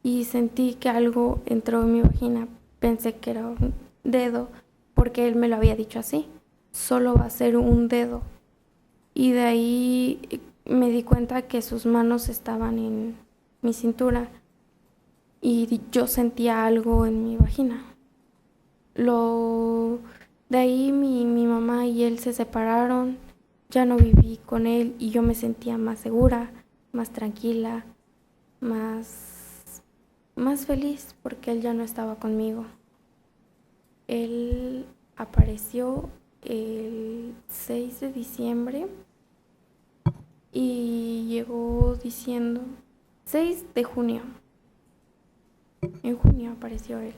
y sentí que algo entró en mi vagina. Pensé que era un dedo porque él me lo había dicho así. Solo va a ser un dedo. Y de ahí me di cuenta que sus manos estaban en mi cintura y yo sentía algo en mi vagina. De ahí mi mamá y él se separaron, ya no viví con él y yo me sentía más segura, más tranquila, más feliz porque él ya no estaba conmigo. Él apareció el 6 de diciembre y llegó diciendo 6 de junio. En junio apareció él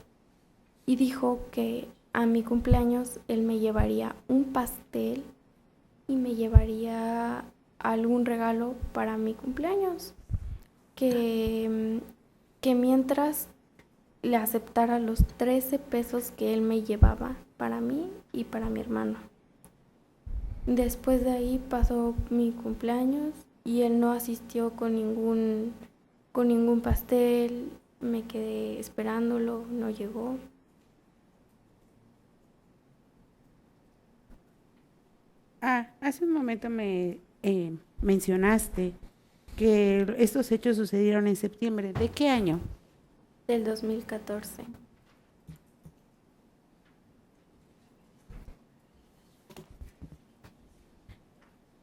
y dijo que a mi cumpleaños él me llevaría un pastel y me llevaría algún regalo para mi cumpleaños, que mientras le aceptara los 13 pesos que él me llevaba para mí y para mi hermano. Después de ahí pasó mi cumpleaños y él no asistió con ningún pastel. Me quedé esperándolo, no llegó. Hace un momento me mencionaste que estos hechos sucedieron en septiembre. ¿De qué año? Del 2014.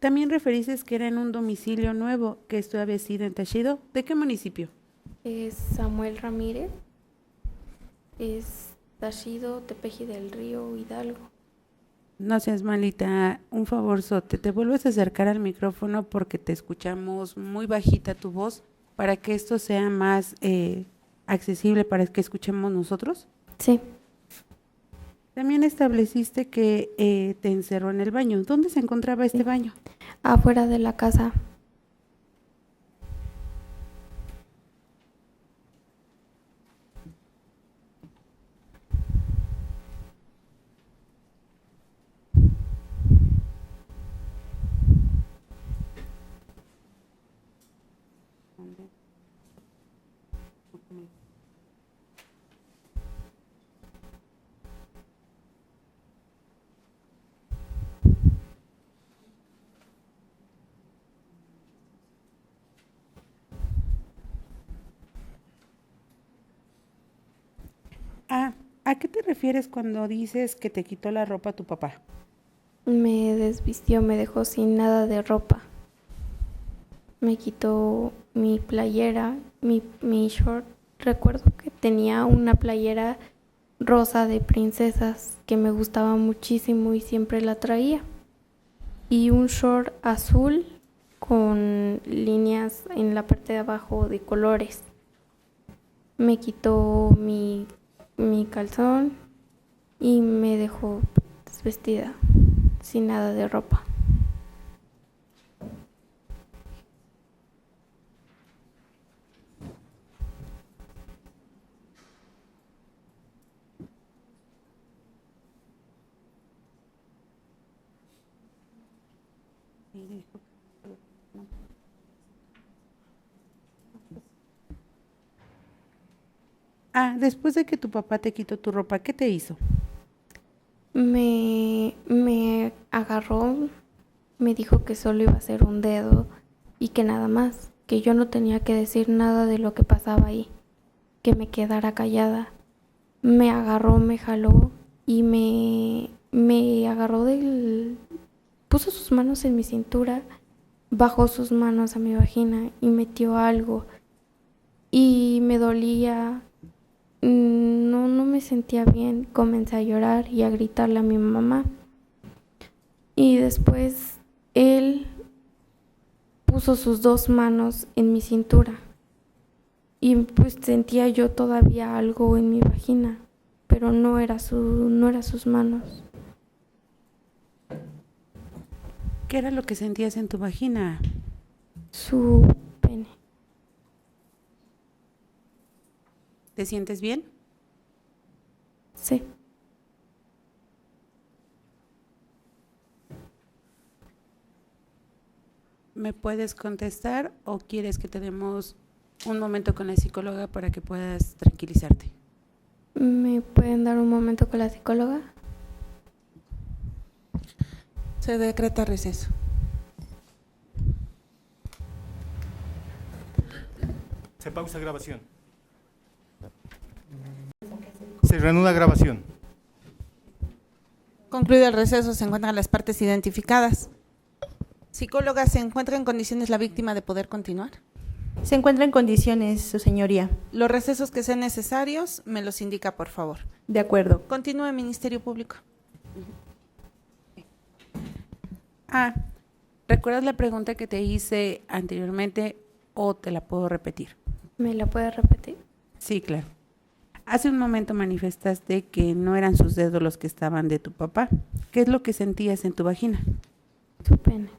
También referiste que era en un domicilio nuevo, que esto había sido en Táchira. ¿De qué municipio? Es Samuel Ramírez. Es Táchira, Tepeji del Río, Hidalgo. No seas malita, un favorzote, te vuelves a acercar al micrófono porque te escuchamos muy bajita tu voz para que esto sea más accesible para que escuchemos nosotros. Sí. También estableciste que te encerró en el baño. ¿Dónde se encontraba este baño? Afuera de la casa. ¿A qué te refieres cuando dices que te quitó la ropa tu papá? Me desvistió, me dejó sin nada de ropa. Me quitó mi playera, mi short. Recuerdo que tenía una playera rosa de princesas que me gustaba muchísimo y siempre la traía. Y un short azul con líneas en la parte de abajo de colores. Me quitó mi calzón y me dejó desvestida, sin nada de ropa. Después de que tu papá te quitó tu ropa, ¿qué te hizo? Me agarró, me dijo que solo iba a ser un dedo y que nada más, que yo no tenía que decir nada de lo que pasaba ahí, que me quedara callada. Me agarró, me jaló y me agarró puso sus manos en mi cintura, bajó sus manos a mi vagina y metió algo y me dolía. No me sentía bien, comencé a llorar y a gritarle a mi mamá. Y después él puso sus dos manos en mi cintura y pues sentía yo todavía algo en mi vagina, pero no era sus manos. ¿Qué era lo que sentías en tu vagina? Su pene. ¿Te sientes bien? Sí. ¿Me puedes contestar o quieres que te demos un momento con la psicóloga para que puedas tranquilizarte? ¿Me pueden dar un momento con la psicóloga? Se decreta receso. Se pausa grabación. Se reanuda grabación. Concluido el receso, se encuentran las partes identificadas. Psicóloga, ¿se encuentra en condiciones la víctima de poder continuar? Se encuentra en condiciones, su señoría. Los recesos que sean necesarios, me los indica, por favor. De acuerdo. Continúe, Ministerio Público. ¿Recuerdas la pregunta que te hice anteriormente o te la puedo repetir? ¿Me la puedes repetir? Sí, claro. Hace un momento manifestaste que no eran sus dedos los que estaban de tu papá. ¿Qué es lo que sentías en tu vagina? Su pene.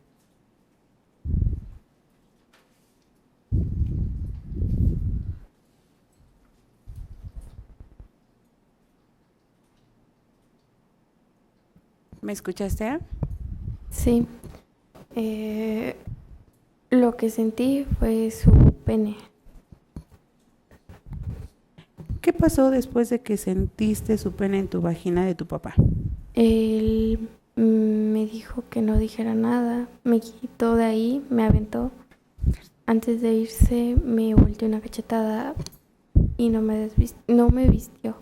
¿Me escuchaste? Sí. Lo que sentí fue su pene. ¿Qué pasó después de que sentiste su pene en tu vagina de tu papá? Él me dijo que no dijera nada, me quitó de ahí, me aventó antes de irse me volteó una cachetada y no me vistió.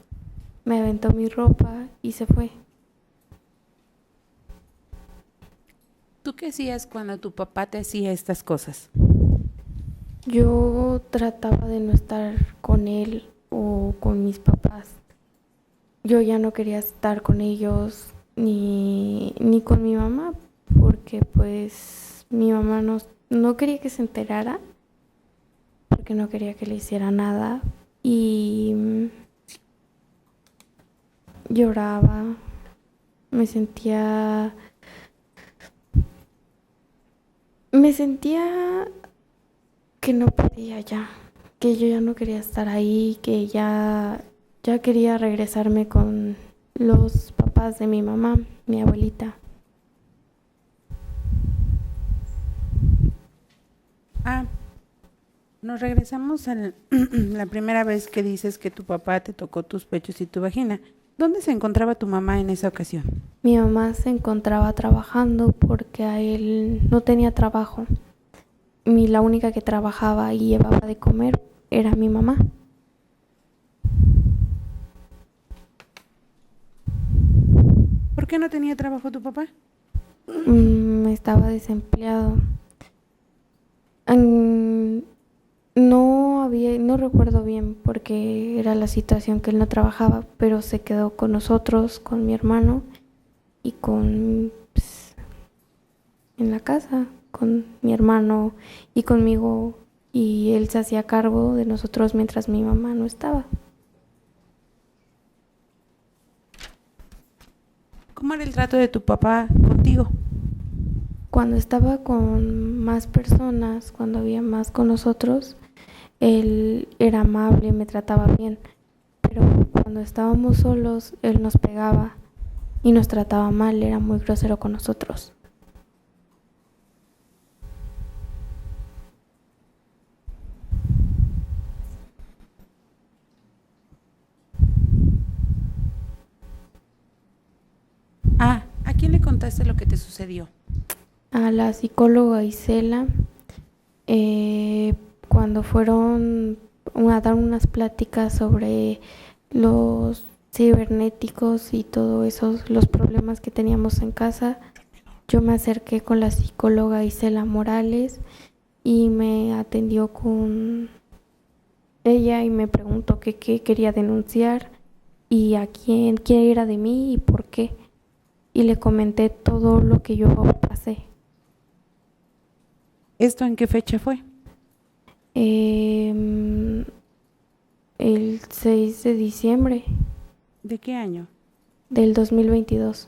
Me aventó mi ropa y se fue. ¿Tú qué hacías cuando tu papá te hacía estas cosas? Yo trataba de no estar con él o con mis papás. Yo ya no quería estar con ellos ni con mi mamá, porque pues mi mamá no quería que se enterara, porque no quería que le hiciera nada, y lloraba, me sentía que no podía ya, que yo ya no quería estar ahí, que ya quería regresarme con los papás de mi mamá, mi abuelita. Nos regresamos a la primera vez que dices que tu papá te tocó tus pechos y tu vagina. ¿Dónde se encontraba tu mamá en esa ocasión? Mi mamá se encontraba trabajando porque a él no tenía trabajo. La única que trabajaba y llevaba de comer era mi mamá. ¿Por qué no tenía trabajo tu papá? Estaba desempleado. No recuerdo bien porque era la situación que él no trabajaba, pero se quedó con nosotros, con mi hermano y en la casa, con mi hermano y conmigo, y él se hacía cargo de nosotros mientras mi mamá no estaba. ¿Cómo era el trato de tu papá contigo? Cuando estaba con más personas, cuando había más con nosotros, él era amable, me trataba bien, pero cuando estábamos solos, él nos pegaba y nos trataba mal, era muy grosero con nosotros. ¿A quién le contaste lo que te sucedió? A la psicóloga Isela, cuando fueron a dar unas pláticas sobre los cibernéticos y todo eso, los problemas que teníamos en casa, yo me acerqué con la psicóloga Isela Morales y me atendió con ella y me preguntó qué quería denunciar y a quién era de mí y por qué. Y le comenté todo lo que yo pasé. ¿Esto en qué fecha fue? El 6 de diciembre. ¿De qué año? Del 2022.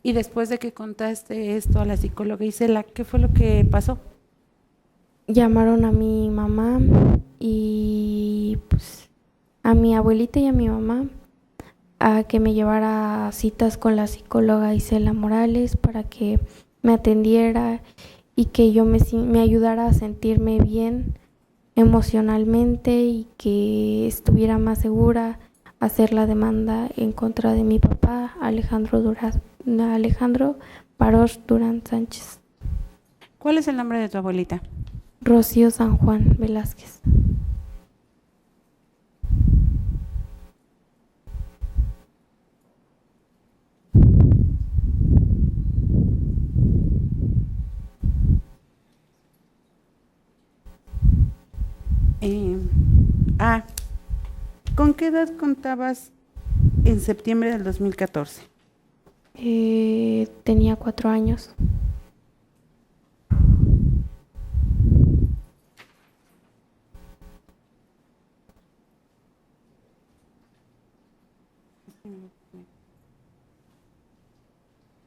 Y después de que contaste esto a la psicóloga Isela, ¿qué fue lo que pasó? Llamaron a mi mamá y pues, a mi abuelita y a mi mamá a que me llevara a citas con la psicóloga Isela Morales para que me atendiera y que yo me ayudara a sentirme bien emocionalmente y que estuviera más segura a hacer la demanda en contra de mi papá, Alejandro Barosh Durán Sánchez. ¿Cuál es el nombre de tu abuelita? Rocío San Juan Velázquez. ¿Con qué edad contabas en septiembre del 2014? Tenía 4 años.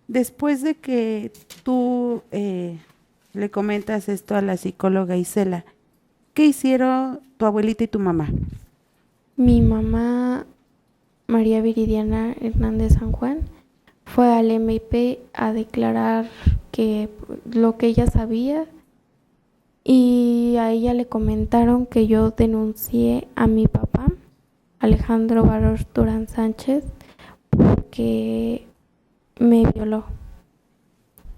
Después de que tú le comentas esto a la psicóloga Isela, ¿qué hicieron tu abuelita y tu mamá? Mi mamá, María Viridiana Hernández San Juan, fue al MP a declarar que lo que ella sabía y a ella le comentaron que yo denuncié a mi papá, Alejandro Barosh Durán Sánchez, porque me violó.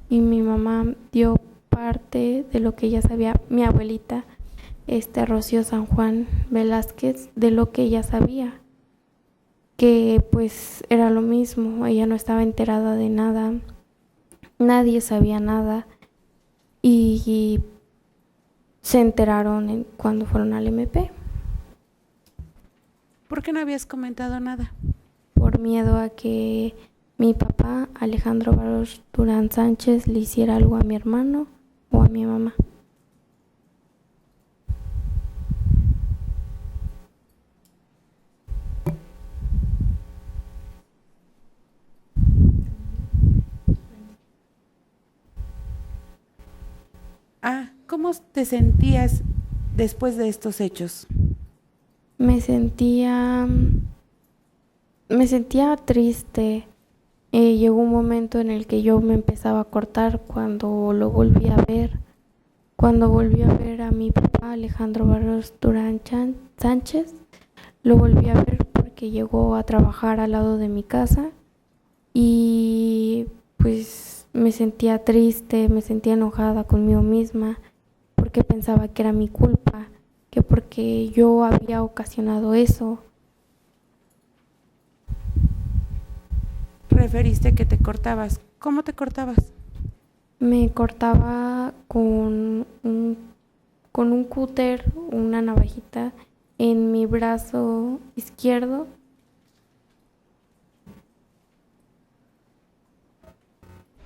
Y mi mamá dio parte de lo que ella sabía, mi abuelita, Rocío San Juan Velázquez, de lo que ella sabía, que pues era lo mismo, ella no estaba enterada de nada, nadie sabía nada y se enteraron cuando fueron al MP. ¿Por qué no habías comentado nada? Por miedo a que mi papá, Alejandro Barosh Durán Sánchez, le hiciera algo a mi hermano o a mi mamá. ¿Cómo te sentías después de estos hechos? Me sentía triste. Llegó un momento en el que yo me empezaba a cortar cuando lo volví a ver. Cuando volví a ver a mi papá, Alejandro Barros Durán Sánchez, lo volví a ver porque llegó a trabajar al lado de mi casa y pues me sentía triste, me sentía enojada conmigo misma porque pensaba que era mi culpa, que porque yo había ocasionado eso. Referiste que te cortabas. ¿Cómo te cortabas? Me cortaba con un cúter, una navajita en mi brazo izquierdo.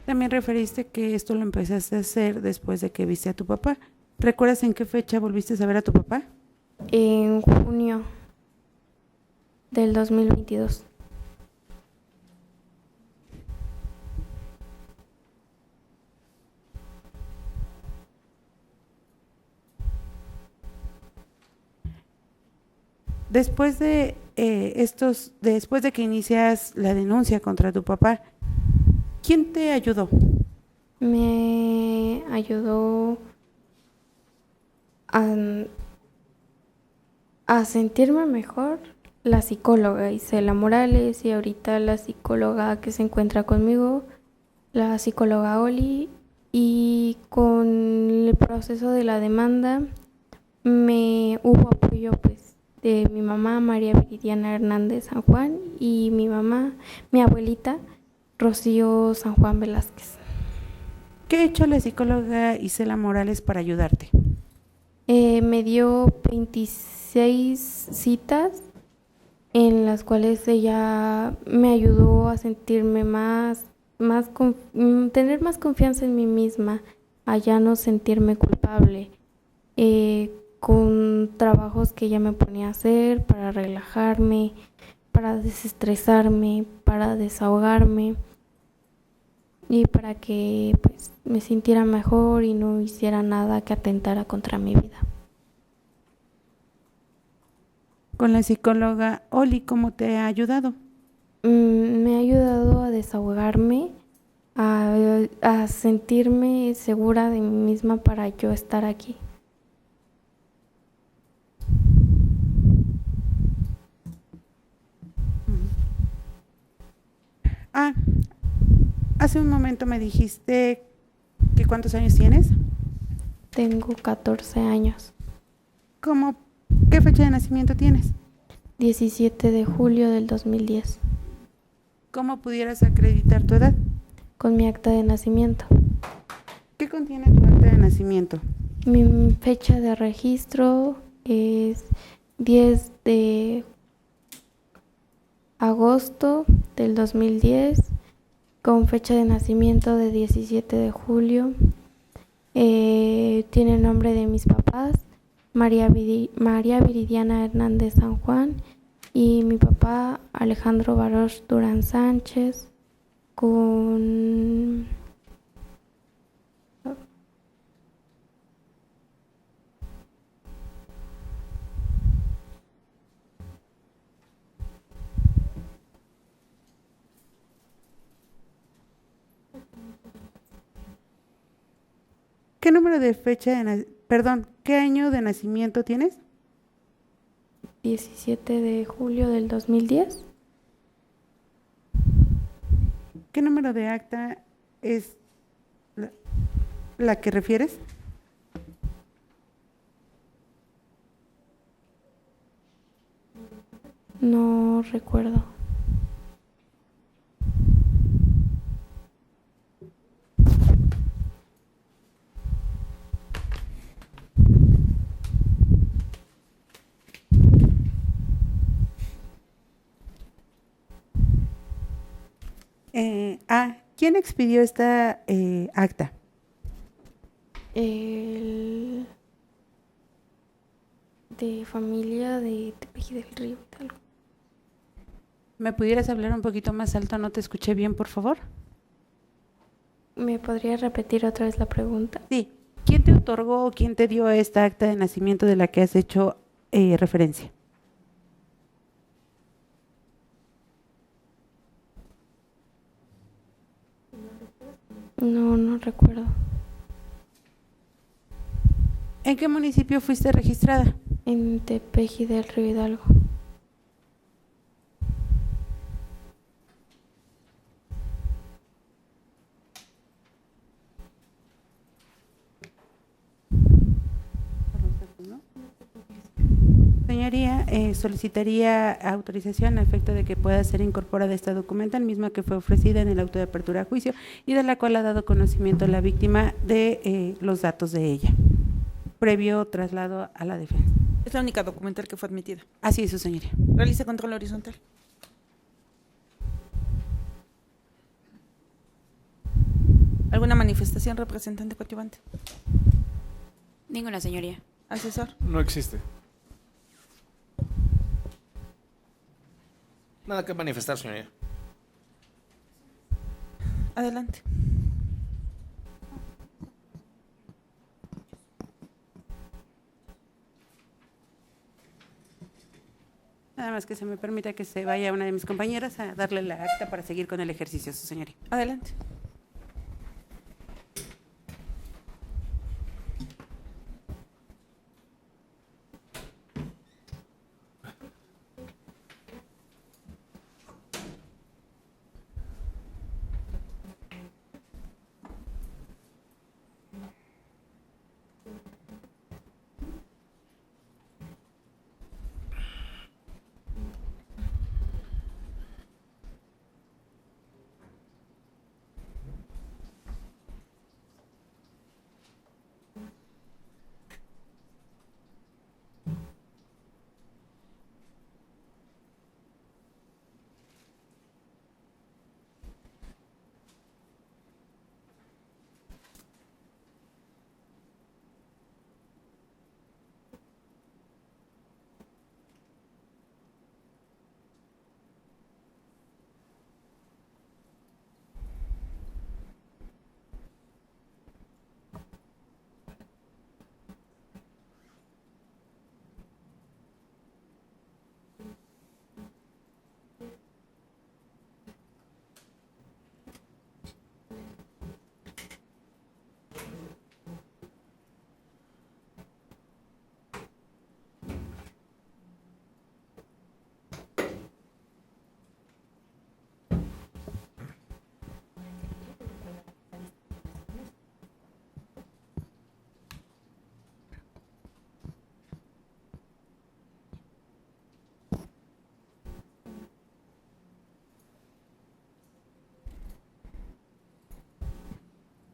También referiste que esto lo empezaste a hacer después de que viste a tu papá. ¿Recuerdas en qué fecha volviste a ver a tu papá? En junio del 2022. Después de después de que inicias la denuncia contra tu papá, ¿quién te ayudó? Me ayudó a sentirme mejor la psicóloga Isela Morales y ahorita la psicóloga que se encuentra conmigo, la psicóloga Oli, y con el proceso de la demanda hubo apoyo pues de mi mamá María Viridiana Hernández San Juan y mi mamá, mi abuelita Rocío San Juan Velázquez. ¿Qué ha hecho la psicóloga Isela Morales para ayudarte? Me dio 26 citas en las cuales ella me ayudó a sentirme tener más confianza en mí misma, a ya no sentirme culpable, con trabajos que ella me ponía a hacer para relajarme, para desestresarme, para desahogarme y para que pues me sintiera mejor y no hiciera nada que atentara contra mi vida. Con la psicóloga Oli, ¿cómo te ha ayudado? Me ha ayudado a desahogarme, a sentirme segura de mí misma para yo estar aquí. Hace un momento me dijiste que ¿cuántos años tienes? Tengo 14 años. ¿Qué fecha de nacimiento tienes? 17 de julio del 2010. ¿Cómo pudieras acreditar tu edad? Con mi acta de nacimiento. ¿Qué contiene tu acta de nacimiento? Mi fecha de registro es 10 de agosto del 2010, con fecha de nacimiento de 17 de julio. Tiene el nombre de mis papás, María Viridiana Hernández San Juan y mi papá Alejandro Barosh Durán Sánchez, con ¿Qué número de qué año de nacimiento tienes? 17 de julio del 2010. ¿Qué número de acta es la que refieres? No recuerdo. ¿Quién expidió esta acta? El de familia de Tepeji del Río. Hidalgo. ¿Me pudieras hablar un poquito más alto? No te escuché bien, por favor. ¿Me podrías repetir otra vez la pregunta? Sí. ¿Quién te otorgó o quién te dio esta acta de nacimiento de la que has hecho referencia? No recuerdo. ¿En qué municipio fuiste registrada? En Tepeji del Río Hidalgo. Señoría, solicitaría autorización a efecto de que pueda ser incorporada esta documenta, misma que fue ofrecida en el auto de apertura a juicio y de la cual ha dado conocimiento la víctima de los datos de ella, previo traslado a la defensa. Es la única documental que fue admitida. Así es, su señoría. Realice control horizontal. ¿Alguna manifestación, representante coadyuvante? Ninguna, señoría. Asesor. No existe. Nada que manifestar, señoría. Adelante. Nada más que se me permita que se vaya una de mis compañeras a darle la acta para seguir con el ejercicio, su señoría. Adelante.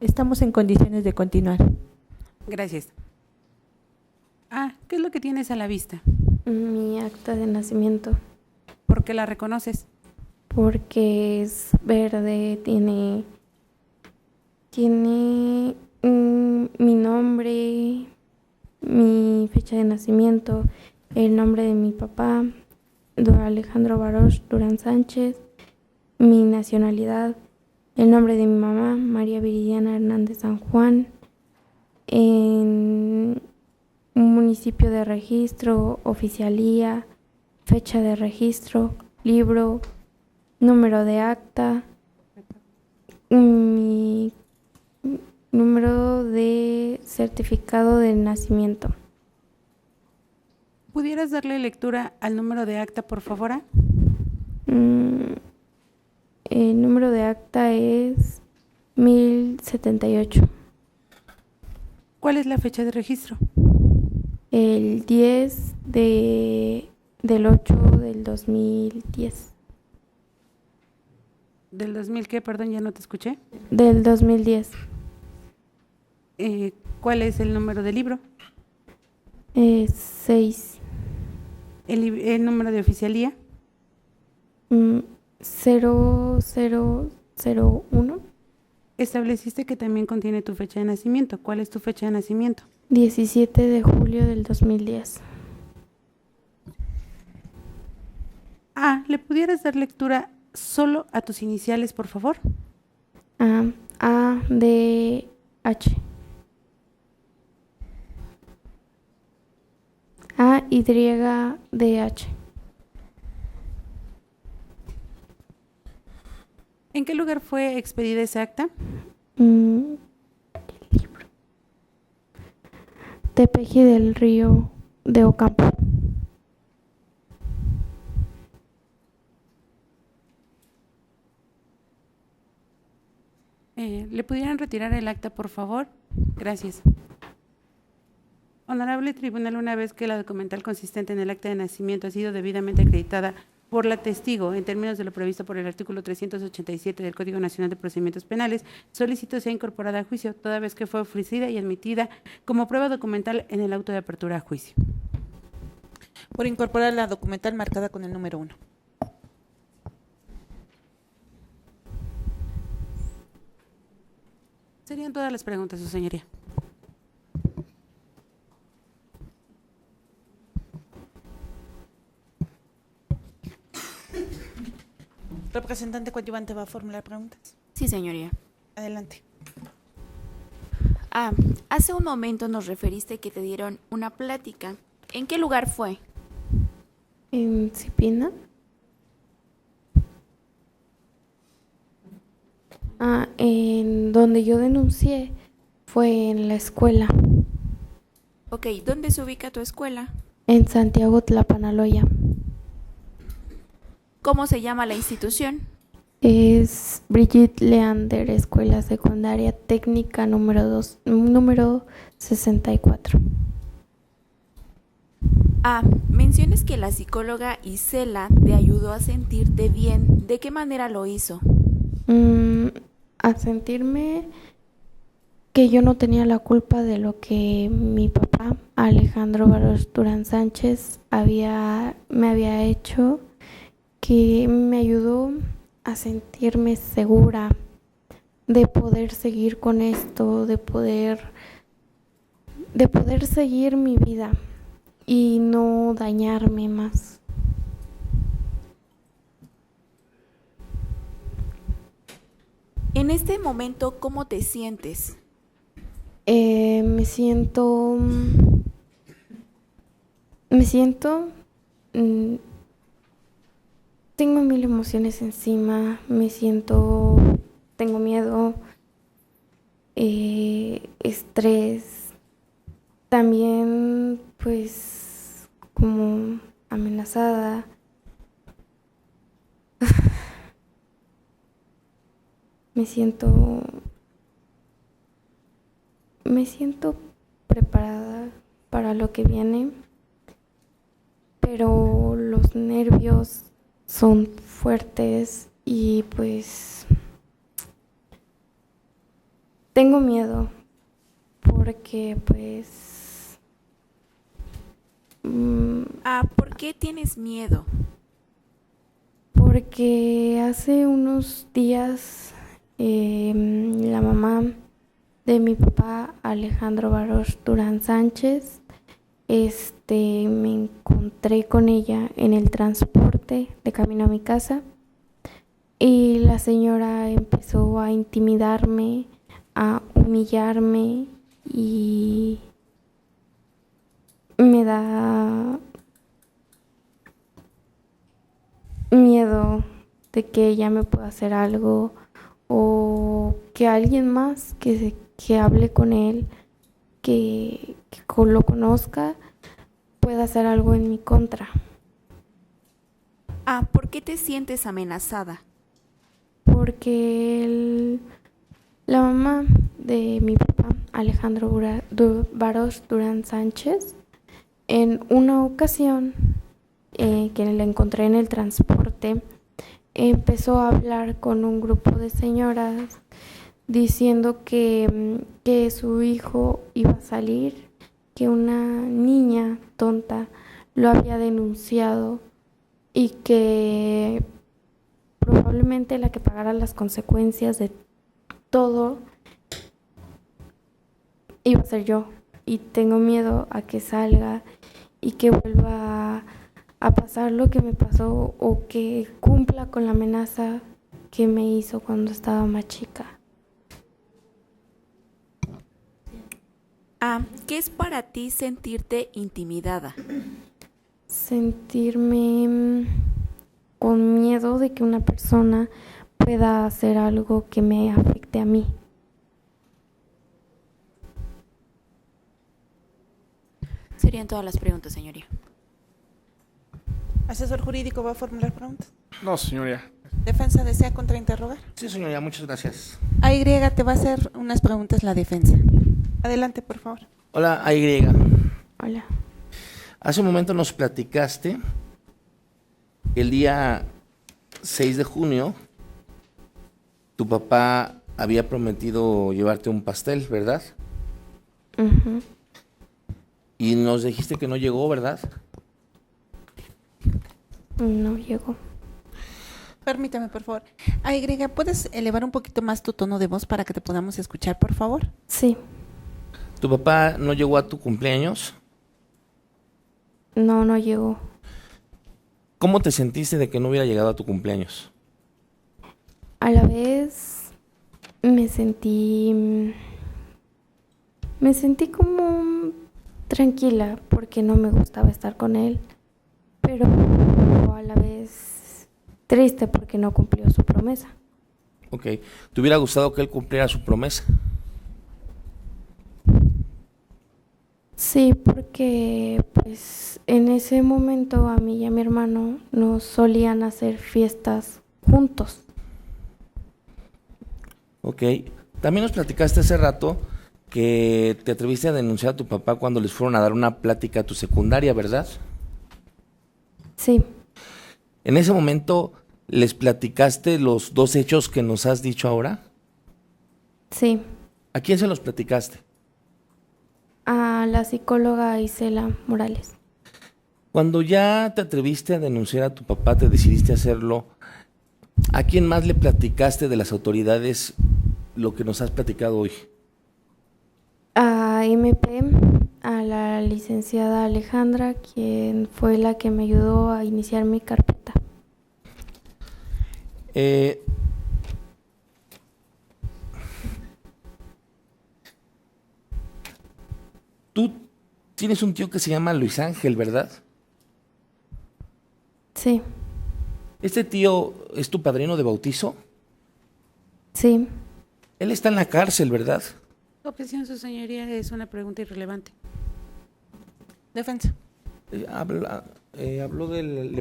Estamos en condiciones de continuar. Gracias. ¿Qué es lo que tienes a la vista? Mi acta de nacimiento. ¿Por qué la reconoces? Porque es verde, tiene mi nombre, mi fecha de nacimiento, el nombre de mi papá, Alejandro Baroch Durán Sánchez, mi nacionalidad, el nombre de mi mamá, María Viridiana Hernández San Juan, en un municipio de registro, oficialía, fecha de registro, libro, número de acta, mi número de certificado de nacimiento. ¿Pudieras darle lectura al número de acta, por favor? El número de acta es 1078. ¿Cuál es la fecha de registro? El 10 del 8 del 2010. ¿Del 2000 qué? Perdón, ya no te escuché. Del 2010. ¿Cuál es el número del libro? 6. ¿El número de oficialía? 0001. Estableciste que también contiene tu fecha de nacimiento. ¿Cuál es tu fecha de nacimiento? 17 de julio del 2010. ¿Le pudieras dar lectura solo a tus iniciales, por favor? A, D, H. A, Y, D, H. ¿En qué lugar fue expedida esa acta? Tepeji del Río de Ocampo. ¿Le pudieran retirar el acta, por favor? Gracias. Honorable Tribunal, una vez que la documental consistente en el acta de nacimiento ha sido debidamente acreditada por la testigo en términos de lo previsto por el artículo 387 del Código Nacional de Procedimientos Penales, solicito sea incorporada a juicio, toda vez que fue ofrecida y admitida como prueba documental en el auto de apertura a juicio. Por incorporar la documental marcada con el número 1. Serían todas las preguntas, su señoría. Representante coadyuvante, ¿va a formular preguntas? Sí, señoría. Adelante. Hace un momento nos referiste que te dieron una plática. ¿En qué lugar fue? En Cipina. En donde yo denuncié fue en la escuela. Ok, ¿dónde se ubica tu escuela? En Santiago Tlapanaloya. ¿Cómo se llama la institución? Es Brigitte Leander, Escuela Secundaria Técnica número 64. Menciones que la psicóloga Isela te ayudó a sentirte bien. ¿De qué manera lo hizo? A sentirme que yo no tenía la culpa de lo que mi papá, Alejandro Barosh Durán Sánchez, me había hecho, que me ayudó a sentirme segura de poder seguir con esto, de poder seguir mi vida y no dañarme más. En este momento, ¿cómo te sientes? Me siento tengo mil emociones encima, tengo miedo, estrés, también pues como amenazada. Me siento preparada para lo que viene, pero los nervios son fuertes y pues tengo miedo porque pues... ¿Por qué tienes miedo? Porque hace unos días la mamá de mi papá, Alejandro Barosh Durán Sánchez, me encontré con ella en el transporte de camino a mi casa y la señora empezó a intimidarme, a humillarme y me da miedo de que ella me pueda hacer algo o que alguien más que hable con él, que lo conozca, pueda hacer algo en mi contra. ¿Por qué te sientes amenazada? Porque la mamá de mi papá, Alejandro Barosh Durán Sánchez. En una ocasión que le encontré en el transporte, empezó a hablar con un grupo de señoras diciendo que su hijo iba a salir, que una niña tonta lo había denunciado y que probablemente la que pagara las consecuencias de todo iba a ser yo. Y tengo miedo a que salga y que vuelva a pasar lo que me pasó o que cumpla con la amenaza que me hizo cuando estaba más chica. ¿Qué es para ti sentirte intimidada? Sentirme con miedo de que una persona pueda hacer algo que me afecte a mí. Serían todas las preguntas, señoría. ¿Asesor jurídico va a formular preguntas? No, señoría. ¿Defensa desea contrainterrogar? Sí, señoría, muchas gracias. AY te va a hacer unas preguntas la defensa. Adelante, por favor. Hola, AY. Hola. Hace un momento nos platicaste que el día 6 de junio tu papá había prometido llevarte un pastel, ¿verdad? Uh-huh. Y nos dijiste que no llegó, ¿verdad? No llegó. Permítame, por favor. AY, ¿puedes elevar un poquito más tu tono de voz para que te podamos escuchar, por favor? Sí. ¿Tu papá no llegó a tu cumpleaños? No llegó. ¿Cómo te sentiste de que no hubiera llegado a tu cumpleaños? A la vez me sentí como tranquila porque no me gustaba estar con él, pero a la vez triste porque no cumplió su promesa. Ok. ¿Te hubiera gustado que él cumpliera su promesa? Sí, porque pues en ese momento a mí y a mi hermano nos solían hacer fiestas juntos. Ok. También nos platicaste hace rato que te atreviste a denunciar a tu papá cuando les fueron a dar una plática a tu secundaria, ¿verdad? Sí. En ese momento, ¿les platicaste los dos hechos que nos has dicho ahora? Sí. ¿A quién se los platicaste? A la psicóloga Isela Morales. Cuando ya te atreviste a denunciar a tu papá, te decidiste hacerlo, ¿a quién más le platicaste de las autoridades lo que nos has platicado hoy? A MP, a la licenciada Alejandra, quien fue la que me ayudó a iniciar mi carpeta. Tú tienes un tío que se llama Luis Ángel, ¿verdad? Sí. ¿Este tío es tu padrino de bautizo? Sí. Él está en la cárcel, ¿verdad? Objeción, su señoría, es una pregunta irrelevante. Defensa. Le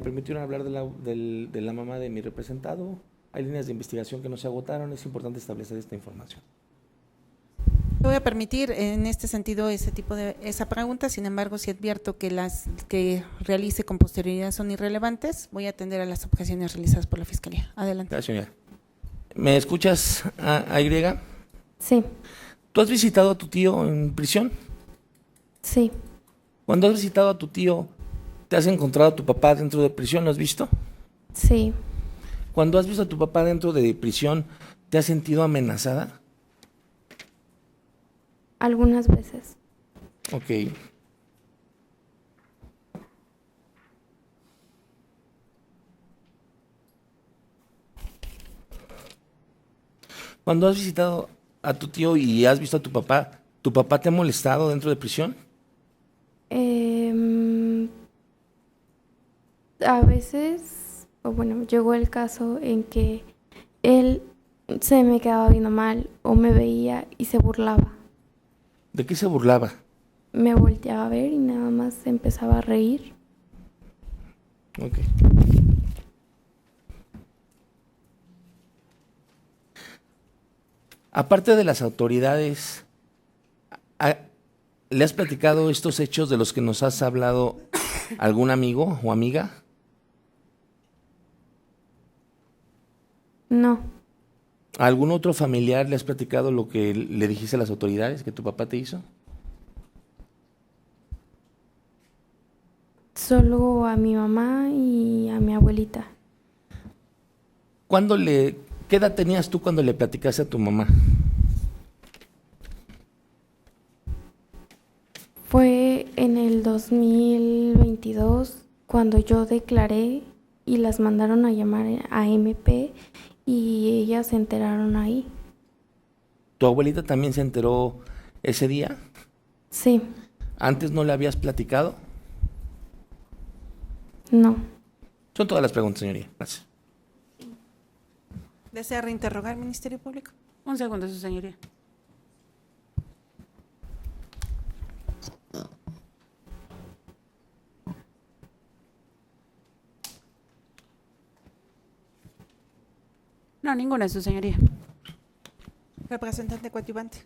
permitieron hablar de la mamá de mi representado. Hay líneas de investigación que no se agotaron. Es importante establecer esta información. Te voy a permitir en este sentido esa pregunta. Sin embargo, si advierto que las que realice con posterioridad son irrelevantes, voy a atender a las objeciones realizadas por la Fiscalía. Adelante. Gracias, señora. ¿Me escuchas, AY? Sí. ¿Tú has visitado a tu tío en prisión? Sí. Cuando has visitado a tu tío, ¿te has encontrado a tu papá dentro de prisión? ¿Lo has visto? Sí. Cuando has visto a tu papá dentro de prisión, ¿te has sentido amenazada? Algunas veces. Ok. Cuando has visitado a tu tío y has visto a ¿tu papá te ha molestado dentro de prisión? A veces, llegó el caso en que él se me quedaba viendo mal o me veía y se burlaba. ¿De qué se burlaba? Me volteaba a ver y nada más empezaba a reír. Ok. Aparte de las autoridades, ¿Le has platicado estos hechos de los que nos has hablado algún amigo o amiga? No, ¿A algún otro familiar le has platicado lo que le dijiste a las autoridades que tu papá te hizo? solo a mi mamá y a mi abuelita. ¿Qué edad tenías tú cuando le platicaste a tu mamá? Fue en el 2022 cuando yo declaré y las mandaron a llamar a MP y ellas se enteraron ahí. ¿Tu abuelita también se enteró ese día? Sí, ¿Antes no le habías platicado? no. Son todas las preguntas, señoría. Gracias. ¿Desea reinterrogar, Ministerio Público? Un segundo, su señoría. No, ninguna, su señoría. Representante coadyuvante.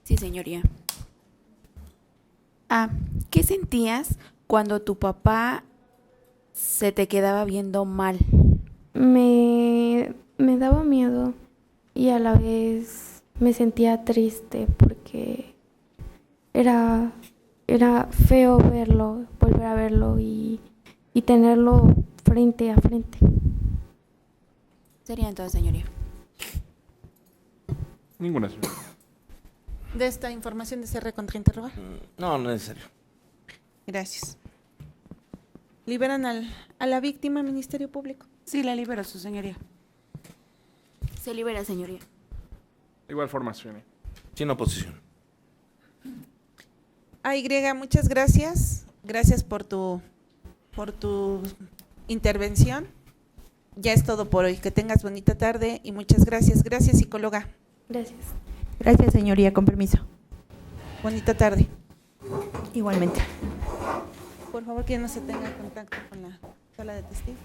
Sí, señoría. ¿Qué sentías cuando tu papá se te quedaba viendo mal? Me daba miedo y a la vez me sentía triste porque era feo verlo, volver a verlo y tenerlo frente a frente. Sería entonces, señoría. Ninguna, señora. ¿De esta información desea recontrainterrogar? No, no es necesario. Gracias. ¿Liberan a la víctima, Ministerio Público? Sí, la libero, su señoría. Se libera, señoría. De igual forma, señoría. Sin oposición. Y, muchas gracias. Gracias por tu intervención. Ya es todo por hoy. Que tengas bonita tarde y muchas gracias. Gracias, psicóloga. Gracias. Gracias, señoría, con permiso. Bonita tarde. Igualmente. Por favor, que no se tenga contacto con la sala de testigos.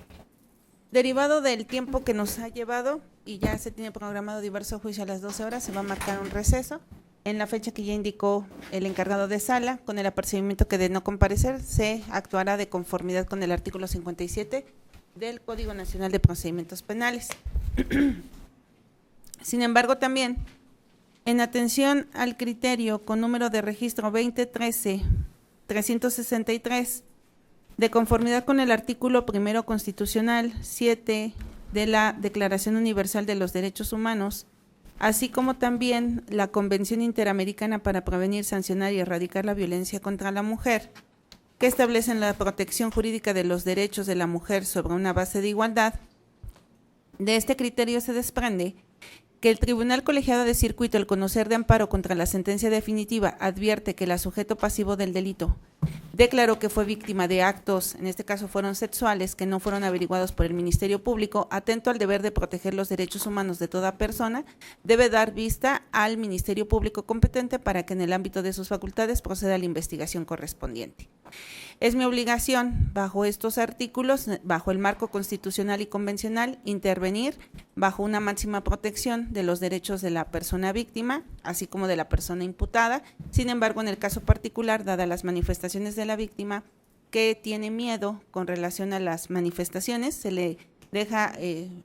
Derivado del tiempo que nos ha llevado y ya se tiene programado diverso juicio a las 12 horas, se va a marcar un receso. En la fecha que ya indicó el encargado de sala, con el apercibimiento que de no comparecer, se actuará de conformidad con el artículo 57 del Código Nacional de Procedimientos Penales. Sin embargo, también, en atención al criterio con número de registro 2013-363, de conformidad con el artículo primero constitucional 7 de la Declaración Universal de los Derechos Humanos, así como también la Convención Interamericana para Prevenir, Sancionar y Erradicar la Violencia contra la Mujer, que establecen la protección jurídica de los derechos de la mujer sobre una base de igualdad. De este criterio se desprende que el Tribunal Colegiado de Circuito, al conocer de amparo contra la sentencia definitiva, advierte que el sujeto pasivo del delito declaró que fue víctima de actos, en este caso fueron sexuales, que no fueron averiguados por el Ministerio Público, atento al deber de proteger los derechos humanos de toda persona, debe dar vista al Ministerio Público competente para que en el ámbito de sus facultades proceda a la investigación correspondiente. Es mi obligación, bajo estos artículos, bajo el marco constitucional y convencional, intervenir bajo una máxima protección de los derechos de la persona víctima, así como de la persona imputada. Sin embargo, en el caso particular, dadas las manifestaciones de la víctima, que tiene miedo con relación a las manifestaciones, se le deja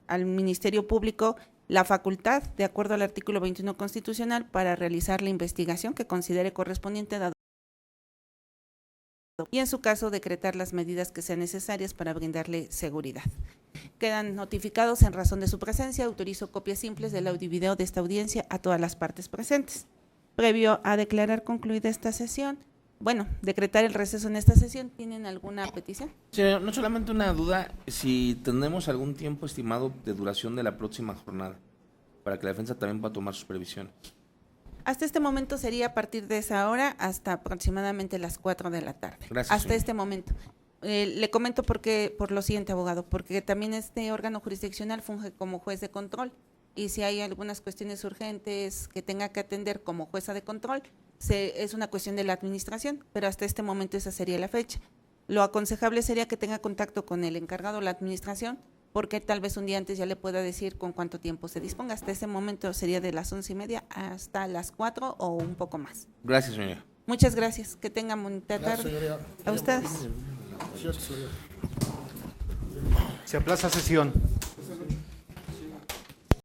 al Ministerio Público la facultad, de acuerdo al artículo 21 constitucional, para realizar la investigación que considere correspondiente, dado y en su caso decretar las medidas que sean necesarias para brindarle seguridad. Quedan notificados en razón de su presencia. Autorizo copias simples del audio y video de esta audiencia a todas las partes presentes. Previo a declarar concluida esta sesión, decretar el receso en esta sesión, ¿tienen alguna petición? Sí, no solamente una duda, si tenemos algún tiempo estimado de duración de la próxima jornada, para que la defensa también pueda tomar sus previsiones. Hasta este momento sería a partir de esa hora hasta aproximadamente las 4 de la tarde. Gracias, hasta señora. este momento. Le comento por lo siguiente, abogado, porque también este órgano jurisdiccional funge como juez de control y si hay algunas cuestiones urgentes que tenga que atender como jueza de control, es una cuestión de la administración, pero hasta este momento esa sería la fecha. Lo aconsejable sería que tenga contacto con el encargado de la administración porque tal vez un día antes ya le pueda decir con cuánto tiempo se disponga. Hasta ese momento sería de las 11:30 hasta las 4 o un poco más. Gracias, señoría. Muchas gracias. Que tengan bonita Gracias, tarde. señoría. A ustedes. Gracias, señoría. Se aplaza sesión.